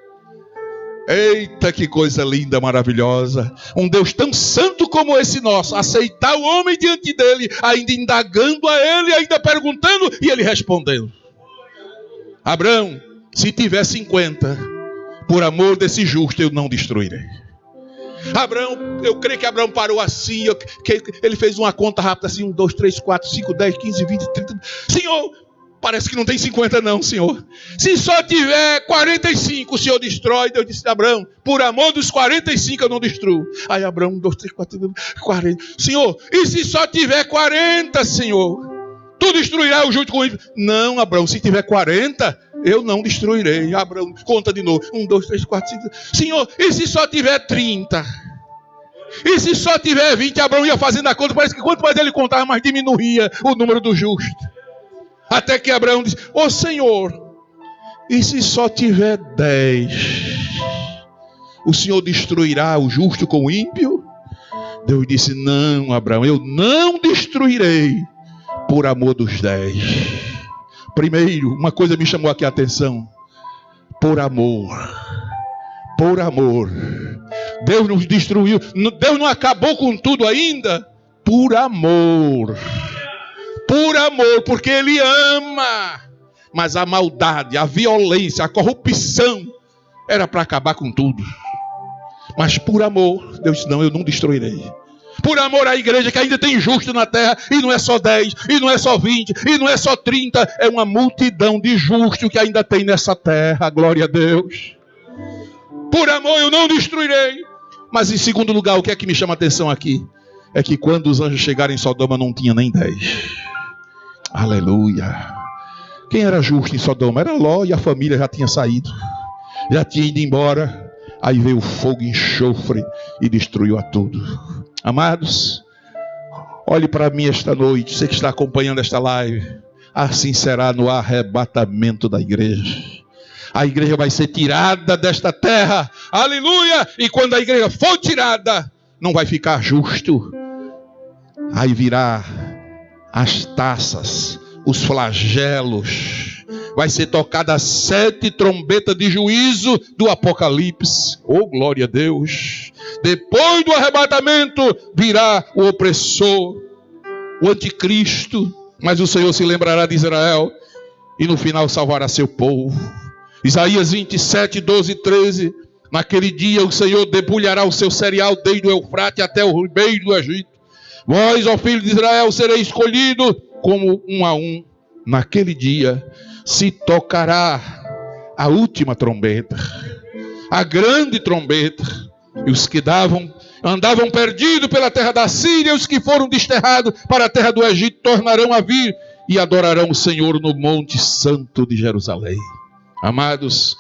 Eita, que coisa linda, maravilhosa. Um Deus tão santo como esse nosso, aceitar o homem diante dele, ainda indagando a ele, ainda perguntando e ele respondendo. Abraão, se tiver 50, por amor desse justo eu não destruirei. Abraão, eu creio que Abraão parou assim, ele fez uma conta rápida assim: 1, 2, 3, 4, 5, 10, 15, 20, 30. Senhor, parece que não tem 50 não, Senhor. Se só tiver 45, o Senhor destrói. Deus disse a Abraão: por amor dos 45 eu não destruo. Aí Abraão, 1, 2, 3, 4, 40. Senhor, e se só tiver 40, Senhor, tu destruirás o justo com o ímpio? Não, Abraão, se tiver 40, eu não destruirei. Abraão, conta de novo: 1, 2, 3, 4, 5. Senhor, e se só tiver 30? E se só tiver 20? Abraão ia fazendo a conta, parece que quanto mais ele contava, mais diminuía o número do justo. Até que Abraão disse: ô Senhor, e se só tiver 10? O Senhor destruirá o justo com o ímpio? Deus disse: não, Abraão, eu não destruirei por amor dos 10. Primeiro, uma coisa me chamou aqui a atenção: por amor. Por amor. Deus nos destruiu, Deus não acabou com tudo ainda. Por amor. Por amor, porque Ele ama. Mas a maldade, a violência, a corrupção era para acabar com tudo. Mas por amor, Deus disse: não, eu não destruirei. Por amor à igreja que ainda tem justo na terra, e não é só 10, e não é só 20, e não é só 30, é uma multidão de justos que ainda tem nessa terra. Glória a Deus. Por amor eu não destruirei. Mas em segundo lugar, o que é que me chama a atenção aqui? É que quando os anjos chegaram em Sodoma não tinha nem 10. Aleluia. Quem era justo em Sodoma? Era Ló, e a família já tinha saído, já tinha ido embora. Aí veio o fogo e enxofre e destruiu a tudo. Amados, olhe para mim esta noite, você que está acompanhando esta live. Assim será no arrebatamento da igreja. A igreja vai ser tirada desta terra. Aleluia! E quando a igreja for tirada, não vai ficar justo. Aí virá as taças, os flagelos. Vai ser tocada as 7 trombetas de juízo do Apocalipse. Oh, glória a Deus! Depois do arrebatamento virá o opressor, o anticristo. Mas o Senhor se lembrará de Israel e no final salvará seu povo. Isaías 27, 12 e 13. Naquele dia o Senhor debulhará o seu cereal desde o Eufrate até o ribeiro do Egito. Vós, ó filho de Israel, sereis escolhido como um a um. Naquele dia se tocará a última trombeta, a grande trombeta. E os que andavam perdidos pela terra da Síria, os que foram desterrados para a terra do Egito, tornarão a vir e adorarão o Senhor no Monte Santo de Jerusalém. Amados,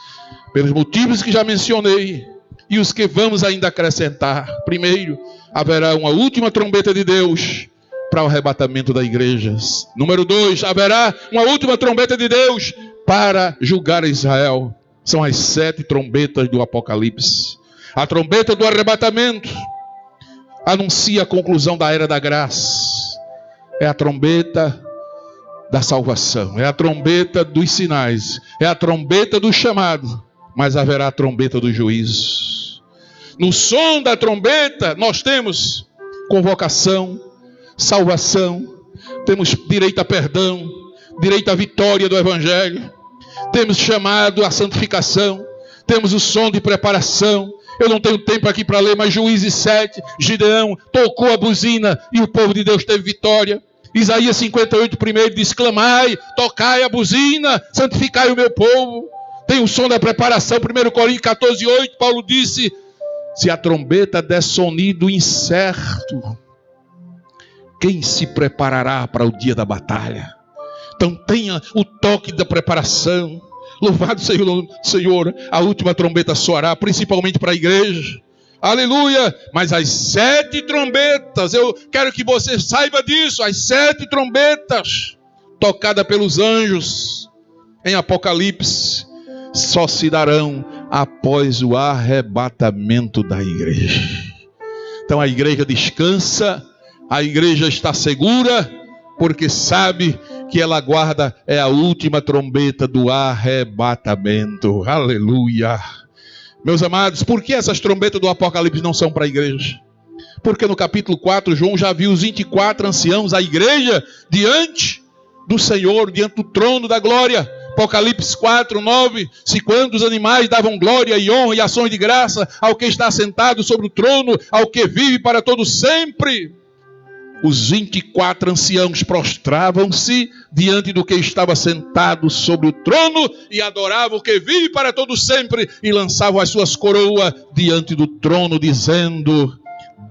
pelos motivos que já mencionei e os que vamos ainda acrescentar. Primeiro, haverá uma última trombeta de Deus para o arrebatamento da igreja. Número 2, haverá uma última trombeta de Deus para julgar Israel. São as 7 trombetas do Apocalipse. A trombeta do arrebatamento anuncia a conclusão da era da graça. É a trombeta da salvação, é a trombeta dos sinais, é a trombeta do chamado, mas haverá a trombeta do juízo. No som da trombeta nós temos convocação, salvação, temos direito a perdão, direito à vitória do Evangelho, temos chamado à santificação, temos o som de preparação. Eu não tenho tempo aqui para ler, mas Juízes 7, Gideão tocou a buzina e o povo de Deus teve vitória. Isaías 58, primeiro diz: clamai, tocai a buzina, santificai o meu povo. Tem o som da preparação. 1 Coríntios 14, 8, Paulo disse: se a trombeta der sonido incerto, quem se preparará para o dia da batalha? Então tenha o toque da preparação. Louvado seja o Senhor, a última trombeta soará, principalmente para a igreja. Aleluia! Mas as 7 trombetas, eu quero que você saiba disso, as 7 trombetas tocadas pelos anjos em Apocalipse só se darão após o arrebatamento da igreja. Então a igreja descansa, a igreja está segura, porque sabe que ela aguarda a última trombeta do arrebatamento. Aleluia! Meus amados, por que essas trombetas do Apocalipse não são para a igreja? Porque no capítulo 4, João já viu os 24 anciãos, a igreja, diante do Senhor, diante do trono da glória. Apocalipse 4, 9, se quando os animais davam glória e honra e ações de graça ao que está sentado sobre o trono, ao que vive para todo sempre, os 24 anciãos prostravam-se diante do que estava sentado sobre o trono e adoravam o que vive para todo sempre e lançavam as suas coroas diante do trono, dizendo: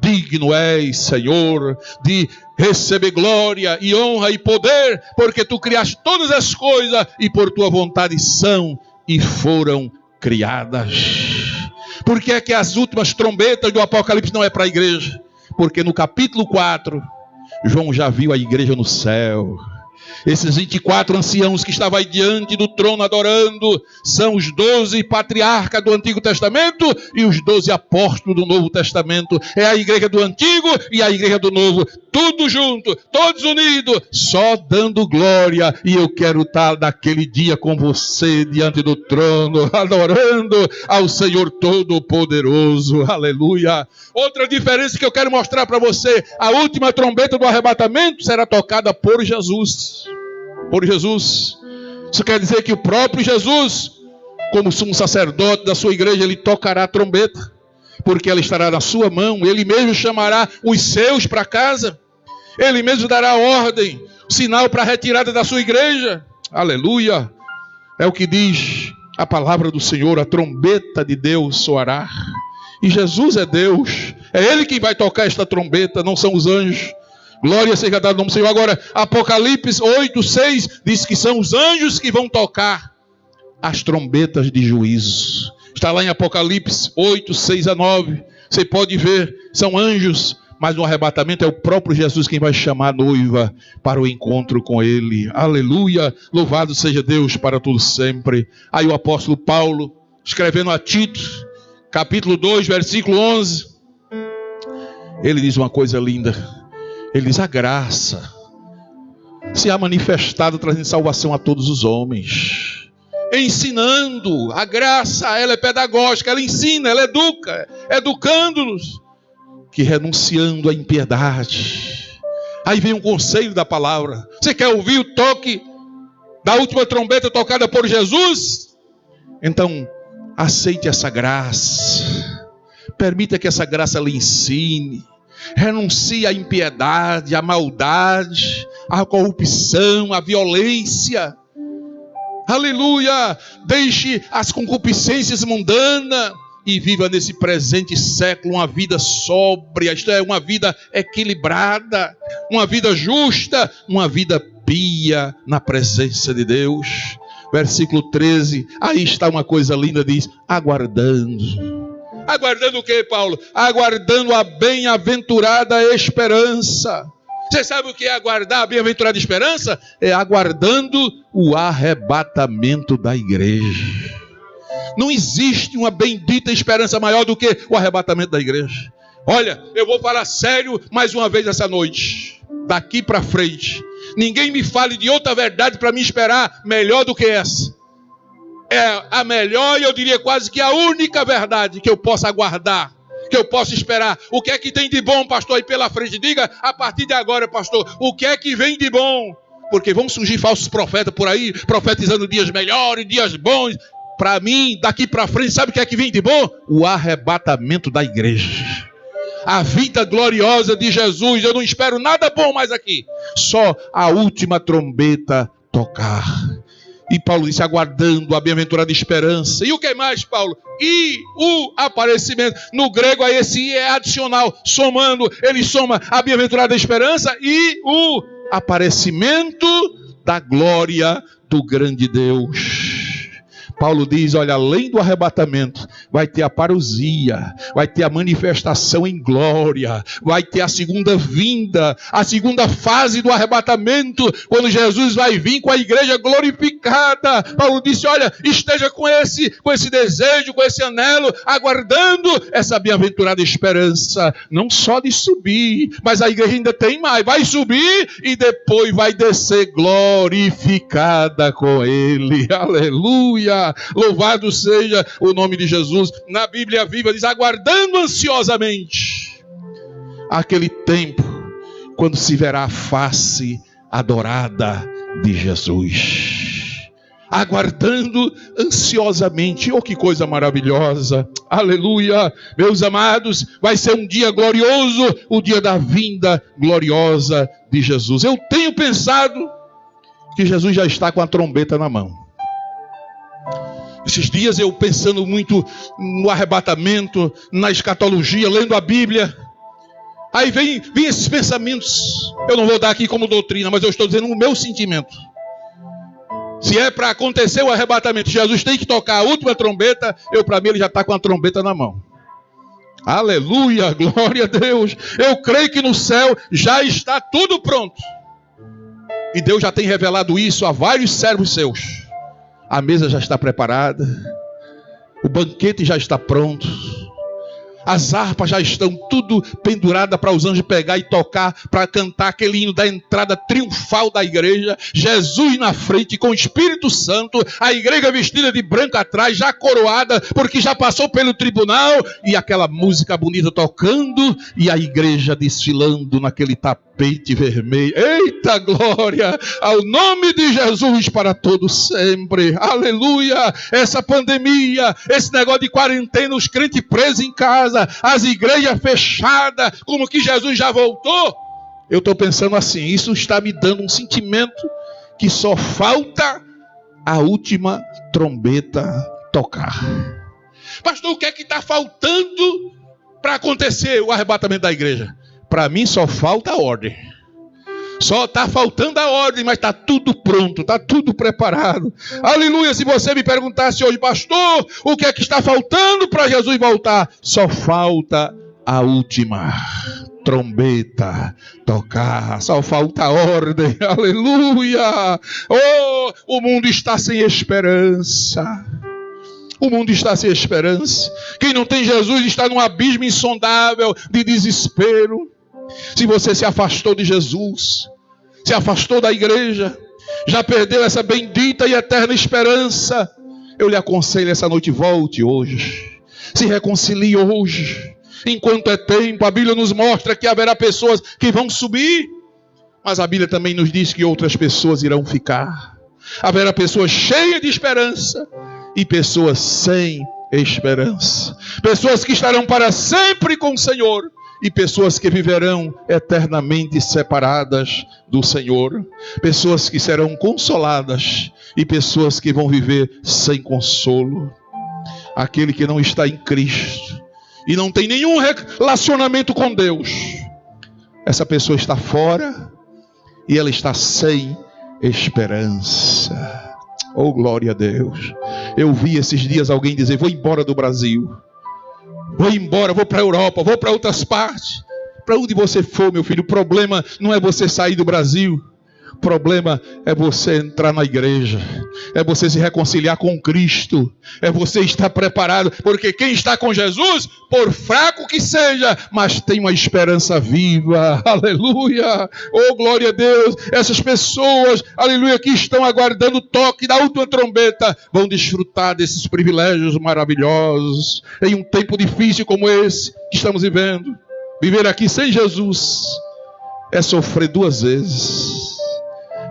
digno és, Senhor, de receber glória e honra e poder, porque tu criaste todas as coisas e por tua vontade são e foram criadas. Por que é que as últimas trombetas do Apocalipse não é para a igreja? Porque no capítulo 4, João já viu a igreja no céu. Esses 24 anciãos que estavam aí diante do trono adorando são os 12 patriarcas do Antigo Testamento e os 12 apóstolos do Novo Testamento. É a igreja do Antigo e a igreja do Novo, tudo junto, todos unidos, só dando glória. E eu quero estar naquele dia com você diante do trono, adorando ao Senhor Todo-Poderoso. Aleluia! Outra diferença que eu quero mostrar para você: a última trombeta do arrebatamento será tocada por Jesus. Por Jesus. Isso quer dizer que o próprio Jesus, como sumo sacerdote da sua igreja, ele tocará a trombeta, porque ela estará na sua mão. Ele mesmo chamará os seus para casa. Ele mesmo dará a ordem, o sinal para a retirada da sua igreja. Aleluia! É o que diz a palavra do Senhor: a trombeta de Deus soará E Jesus é Deus. É Ele quem vai tocar esta trombeta, não são os anjos. Glória seja dada ao nome do Senhor. Agora, Apocalipse 8:6 diz que são os anjos que vão tocar as trombetas de juízo. Está lá em Apocalipse 8:6-9. Você pode ver, são anjos, mas no arrebatamento é o próprio Jesus quem vai chamar a noiva para o encontro com Ele. Aleluia, louvado seja Deus para tudo sempre. Aí o apóstolo Paulo, escrevendo a Tito, capítulo 2, versículo 11, ele diz uma coisa linda. Ele diz: a graça se há manifestado, trazendo salvação a todos os homens, ensinando. A graça, ela é pedagógica, ela ensina, ela educa, educando-nos, que renunciando à impiedade. Aí vem um conselho da palavra. Você quer ouvir o toque da última trombeta tocada por Jesus? Então, aceite essa graça. Permita que essa graça lhe ensine. Renuncie à impiedade, à maldade, à corrupção, à violência. Aleluia! Deixe as concupiscências mundanas e viva nesse presente século uma vida sóbria, isto é, uma vida equilibrada, uma vida justa, uma vida pia na presença de Deus. Versículo 13, aí está uma coisa linda, diz: aguardando. Aguardando o que, Paulo? Aguardando a bem-aventurada esperança. Você sabe o que é aguardar a bem-aventurada esperança? É aguardando o arrebatamento da igreja. Não existe uma bendita esperança maior do que o arrebatamento da igreja. Olha, eu vou falar sério mais uma vez essa noite. Daqui para frente, ninguém me fale de outra verdade para me esperar melhor do que essa. É a melhor e eu diria quase que a única verdade que eu possa aguardar, que eu possa esperar. O que é que tem de bom, pastor, aí pela frente? Diga a partir de agora, pastor, o que é que vem de bom? Porque vão surgir falsos profetas por aí, profetizando dias melhores, dias bons. Para mim, daqui para frente, sabe o que é que vem de bom? O arrebatamento da igreja. A vida gloriosa de Jesus. Eu não espero nada bom mais aqui. Só a última trombeta tocar. E Paulo disse: aguardando a bem-aventurada esperança. E o que mais, Paulo? E o aparecimento. No grego aí esse I é adicional. Somando, ele soma a bem-aventurada esperança e o aparecimento da glória do grande Deus. Paulo diz: olha, além do arrebatamento, vai ter a parousia, vai ter a manifestação em glória, vai ter a segunda vinda, a segunda fase do arrebatamento, quando Jesus vai vir com a igreja glorificada. Paulo disse: olha, esteja com esse desejo, com esse anelo, aguardando essa bem-aventurada esperança, não só de subir, mas a igreja ainda tem mais, vai subir e depois vai descer glorificada com ele. Aleluia! Louvado seja o nome de Jesus. Na Bíblia Viva diz: aguardando ansiosamente aquele tempo quando se verá a face adorada de Jesus. Aguardando ansiosamente. Oh, que coisa maravilhosa. Aleluia. Meus amados, vai ser um dia glorioso, o dia da vinda gloriosa de Jesus. Eu tenho pensado que Jesus já está com a trombeta na mão. Esses dias eu pensando muito no arrebatamento, na escatologia, lendo a Bíblia. Aí vem esses pensamentos. Eu não vou dar aqui como doutrina, mas eu estou dizendo o meu sentimento. Se é para acontecer o arrebatamento, Jesus tem que tocar a última trombeta. Para mim ele já está com a trombeta na mão. Aleluia, glória a Deus. Eu creio que no céu já está tudo pronto. E Deus já tem revelado isso a vários servos seus. A mesa já está preparada, o banquete já está pronto, as harpas já estão tudo penduradas para os anjos pegar e tocar, para cantar aquele hino da entrada triunfal da igreja. Jesus na frente com o Espírito Santo, a igreja vestida de branco atrás, já coroada, porque já passou pelo tribunal, e aquela música bonita tocando, e a igreja desfilando naquele tapete vermelho. Eita glória ao nome de Jesus para todos sempre. Aleluia. Essa pandemia, esse negócio de quarentena, os crentes presos em casa, as igrejas fechadas, como que Jesus já voltou. Eu estou pensando assim, isso está me dando um sentimento que só falta a última trombeta tocar. Pastor, o que é que está faltando para acontecer o arrebatamento da igreja? Para mim só falta a ordem. Só está faltando a ordem, mas está tudo pronto, está tudo preparado. Aleluia! Se você me perguntasse hoje, pastor, o que é que está faltando para Jesus voltar? Só falta a última trombeta tocar, só falta a ordem. Aleluia! Oh, o mundo está sem esperança. O mundo está sem esperança. Quem não tem Jesus está num abismo insondável de desespero. Se você se afastou de Jesus, se afastou da igreja, já perdeu essa bendita e eterna esperança, eu lhe aconselho essa noite, volte hoje. Se reconcilie hoje. Enquanto é tempo, a Bíblia nos mostra que haverá pessoas que vão subir, mas a Bíblia também nos diz que outras pessoas irão ficar. Haverá pessoas cheias de esperança e pessoas sem esperança. Pessoas que estarão para sempre com o Senhor e pessoas que viverão eternamente separadas do Senhor. Pessoas que serão consoladas e pessoas que vão viver sem consolo. Aquele que não está em Cristo e não tem nenhum relacionamento com Deus, essa pessoa está fora e ela está sem esperança. Oh, glória a Deus. Eu vi esses dias alguém dizer, vou embora do Brasil. Vou embora, vou para a Europa, vou para outras partes. Para onde você for, meu filho, o problema não é você sair do Brasil. O problema é você entrar na igreja. É você se reconciliar com Cristo. É você estar preparado. Porque quem está com Jesus, por fraco que seja, mas tem uma esperança viva. Aleluia. Oh, glória a Deus. Essas pessoas, aleluia, que estão aguardando o toque da última trombeta, vão desfrutar desses privilégios maravilhosos. Em um tempo difícil como esse que estamos vivendo. Viver aqui sem Jesus é sofrer duas vezes.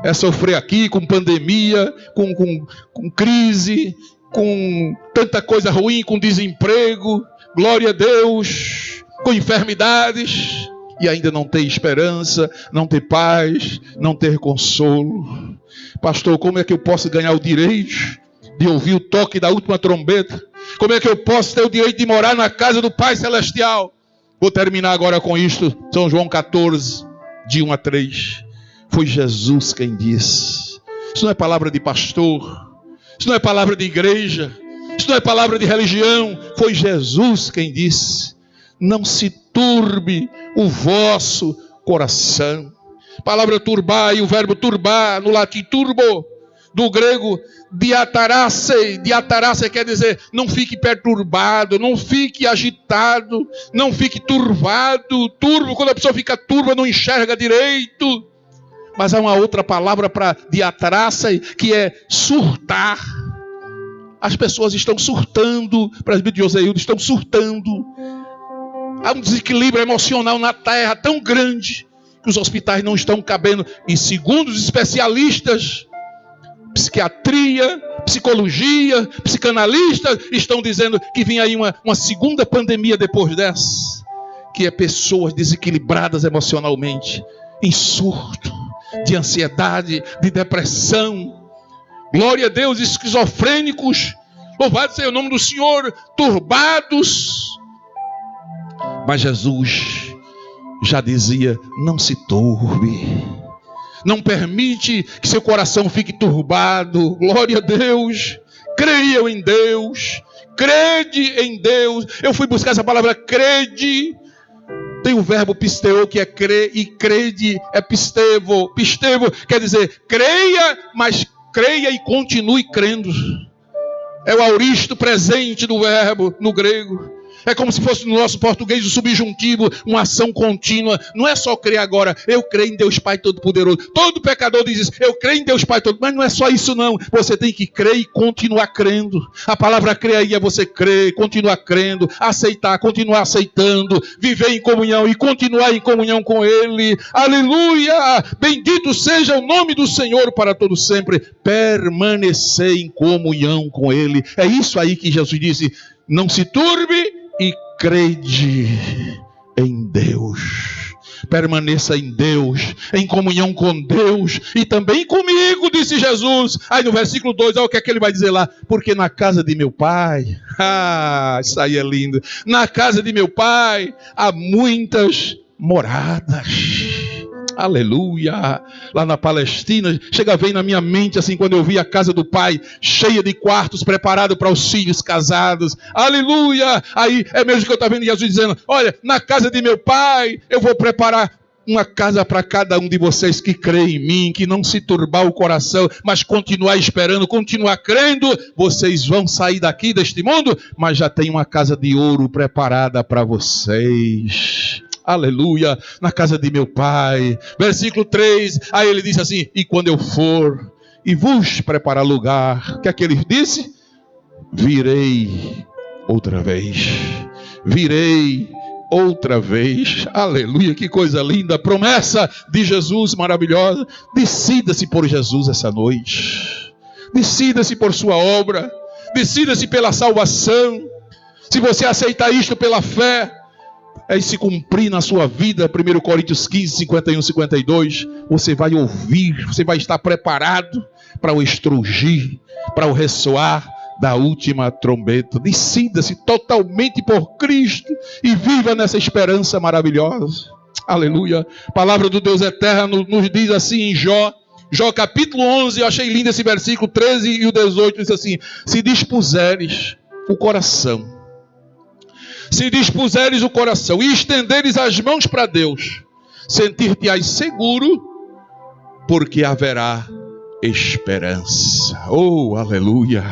É sofrer aqui com pandemia, com crise, com tanta coisa ruim, com desemprego, glória a Deus, com enfermidades, e ainda não ter esperança, não ter paz, não ter consolo. Pastor, como é que eu posso ganhar o direito de ouvir o toque da última trombeta? Como é que eu posso ter o direito de morar na casa do Pai Celestial? Vou terminar agora com isto, São João 14, de 1 a 3. Foi Jesus quem disse. Isso não é palavra de pastor, isso não é palavra de igreja, isso não é palavra de religião. Foi Jesus quem disse: não se turbe o vosso coração. Palavra turbar, e o verbo turbar no latim turbo, do grego diatarasse. Diatarasse quer dizer não fique perturbado, não fique agitado, não fique turvado. Turbo, quando a pessoa fica turva, não enxerga direito. Mas há uma outra palavra para diatarasse, que é surtar. As pessoas estão surtando, presbítero Joseildo, estão surtando. Há um desequilíbrio emocional na terra tão grande que os hospitais não estão cabendo. E segundo os especialistas, psiquiatria, psicologia, psicanalistas, estão dizendo que vem aí uma segunda pandemia depois dessa, que é pessoas desequilibradas emocionalmente, em surto, de ansiedade, de depressão. Glória a Deus, esquizofrênicos, louvado seja o nome do Senhor, turbados. Mas Jesus já dizia: não se turbe, não permite que seu coração fique turbado. Glória a Deus, creiam em Deus, crede em Deus. Eu fui buscar essa palavra crede. Tem o verbo pisteu, que é crer, e crede é pistevo. Pistevo quer dizer creia, mas creia e continue crendo. É o auristo presente do verbo no grego. É como se fosse no nosso português o subjuntivo, uma ação contínua. Não é só crer agora, eu creio em Deus Pai Todo-Poderoso. Todo pecador diz isso, eu creio em Deus Pai Todo-Poderoso. Mas não é só isso não, você tem que crer e continuar crendo. A palavra crer aí é você crer, continuar crendo, aceitar, continuar aceitando, viver em comunhão e continuar em comunhão com Ele. Aleluia! Bendito seja o nome do Senhor para todo sempre. Permanecer em comunhão com Ele. É isso aí que Jesus disse: não se turbe e crede em Deus. permaneça em Deus, em comunhão com Deus e também comigo, disse Jesus. Aí no versículo 2, olha o que é que ele vai dizer lá: porque na casa de meu pai, isso aí é lindo, na casa de meu pai há muitas moradas. Aleluia. Lá na Palestina, chega a ver na minha mente assim, quando eu vi a casa do pai cheia de quartos preparados para os filhos casados. Aleluia. Aí é mesmo que eu estou vendo Jesus dizendo: olha, na casa de meu pai eu vou preparar uma casa para cada um de vocês que crê em mim, que não se turbar o coração, mas continuar esperando, continuar crendo. Vocês vão sair daqui deste mundo, mas já tem uma casa de ouro preparada para vocês. Aleluia, na casa de meu pai. Versículo 3, aí ele diz assim: e quando eu for e vos preparar lugar, o que é que ele disse? Virei outra vez. Virei outra vez. Aleluia, que coisa linda, promessa de Jesus maravilhosa. Decida-se por Jesus essa noite. Decida-se por sua obra. Decida-se pela salvação. Se você aceitar isto pela fé, é se cumprir na sua vida, 1 Coríntios 15, 51, 52, você vai ouvir, você vai estar preparado para o estrugir, para o ressoar da última trombeta. Decida-se totalmente por Cristo e viva nessa esperança maravilhosa. Aleluia. A palavra do Deus eterno nos diz assim em Jó capítulo 11, eu achei lindo esse versículo 13 e o 18, diz assim: se dispuseres o coração, se dispuseres o coração e estenderes as mãos para Deus, sentir-te-ás seguro, porque haverá esperança. Oh, aleluia.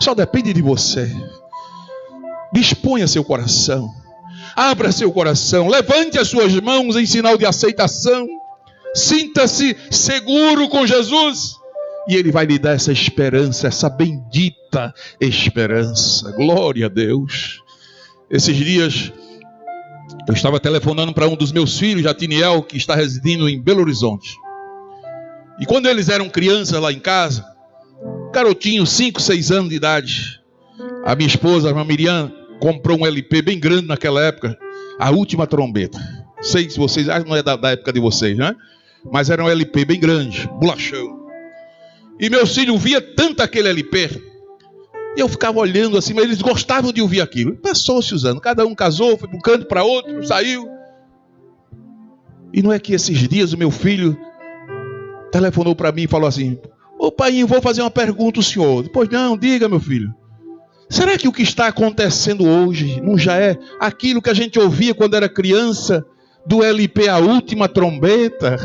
Só depende de você. Disponha seu coração, abra seu coração, levante as suas mãos em sinal de aceitação, sinta-se seguro com Jesus, e Ele vai lhe dar essa esperança, essa bendita esperança. Glória a Deus. Esses dias eu estava telefonando para um dos meus filhos, Jatiniel, que está residindo em Belo Horizonte. E quando eles eram crianças lá em casa, garotinho, 5, 6 anos de idade, a minha esposa, a irmã Miriam, comprou um LP bem grande naquela época, A Última Trombeta. Sei se vocês acham, não é da época de vocês, né? Mas era um LP bem grande, bolachão. E meus filhos via tanto aquele LP, e eu ficava olhando assim, mas eles gostavam de ouvir aquilo. Passou-se usando, cada um casou, foi para um canto, para outro, saiu. E não é que esses dias o meu filho telefonou para mim e falou assim: ô pai, vou fazer uma pergunta ao senhor. Pois não, diga, meu filho. Será que o que está acontecendo hoje não já é aquilo que a gente ouvia quando era criança, do LP A Última Trombeta?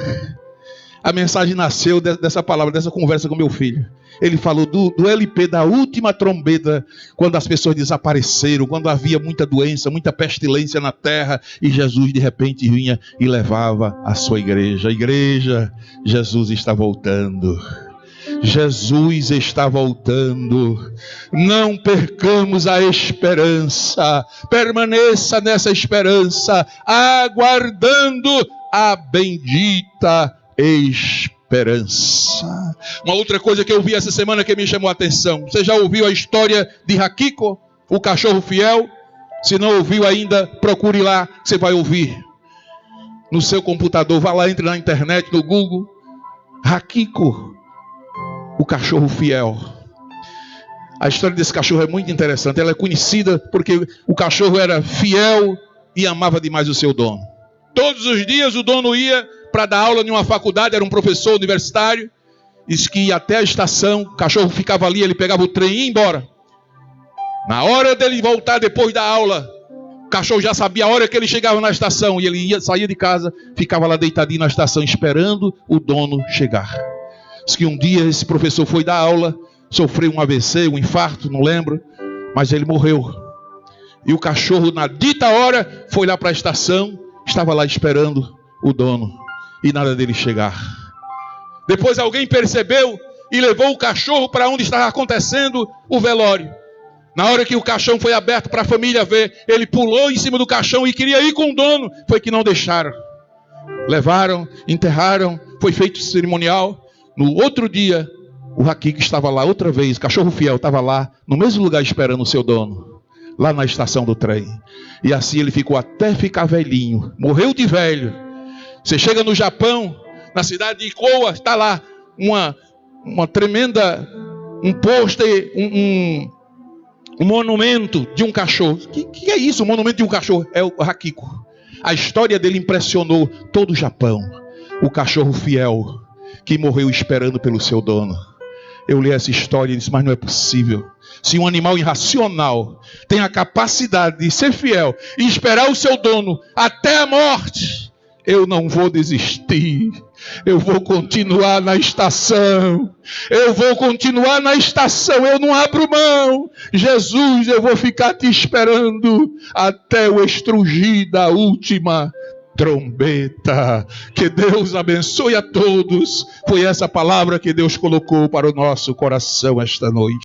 A mensagem nasceu dessa palavra, dessa conversa com meu filho. Ele falou do LP da última trombeta, quando as pessoas desapareceram, quando havia muita doença, muita pestilência na terra, e Jesus de repente vinha e levava a sua igreja. A igreja, Jesus está voltando. Jesus está voltando. Não percamos a esperança. Permaneça nessa esperança, aguardando a bendita esperança. Uma outra coisa que eu vi essa semana que me chamou a atenção: você já ouviu a história de Hakiko, o cachorro fiel? Se não ouviu ainda, procure lá, você vai ouvir no seu computador. Vá lá, entre na internet, no Google. Hakiko, o cachorro fiel. A história desse cachorro é muito interessante. Ela é conhecida porque o cachorro era fiel e amava demais o seu dono. Todos os dias o dono ia para dar aula em uma faculdade, era um professor universitário. Diz que ia até a estação, o cachorro ficava ali, ele pegava o trem e ia embora. Na hora dele voltar depois da aula, o cachorro já sabia a hora que ele chegava na estação, e ele saía de casa, ficava lá deitadinho na estação esperando o dono chegar. Diz que um dia esse professor foi dar aula, sofreu um AVC, um infarto, não lembro, mas ele morreu. E o cachorro, na dita hora, foi lá para a estação, estava lá esperando o dono, e nada dele chegar. Depois alguém percebeu e levou o cachorro para onde estava acontecendo o velório. Na hora que o caixão foi aberto para a família ver, ele pulou em cima do caixão e queria ir com o dono. Foi que não deixaram. Levaram, enterraram, foi feito cerimonial. No outro dia, o Hakiko estava lá outra vez, cachorro fiel, estava lá, no mesmo lugar esperando o seu dono, lá na estação do trem. E assim ele ficou até ficar velhinho, morreu de velho. Você chega no Japão, na cidade de Koa, está lá uma tremenda, um pôster, um monumento de um cachorro. Que é isso, um monumento de um cachorro? É o Akiko. A história dele impressionou todo o Japão. O cachorro fiel que morreu esperando pelo seu dono. Eu li essa história e disse, mas não é possível. Se um animal irracional tem a capacidade de ser fiel e esperar o seu dono até a morte, eu não vou desistir. Eu vou continuar na estação. Eu vou continuar na estação. Eu não abro mão. Jesus, eu vou ficar te esperando até o estrugir da última trombeta. Que Deus abençoe a todos. Foi essa palavra que Deus colocou para o nosso coração esta noite.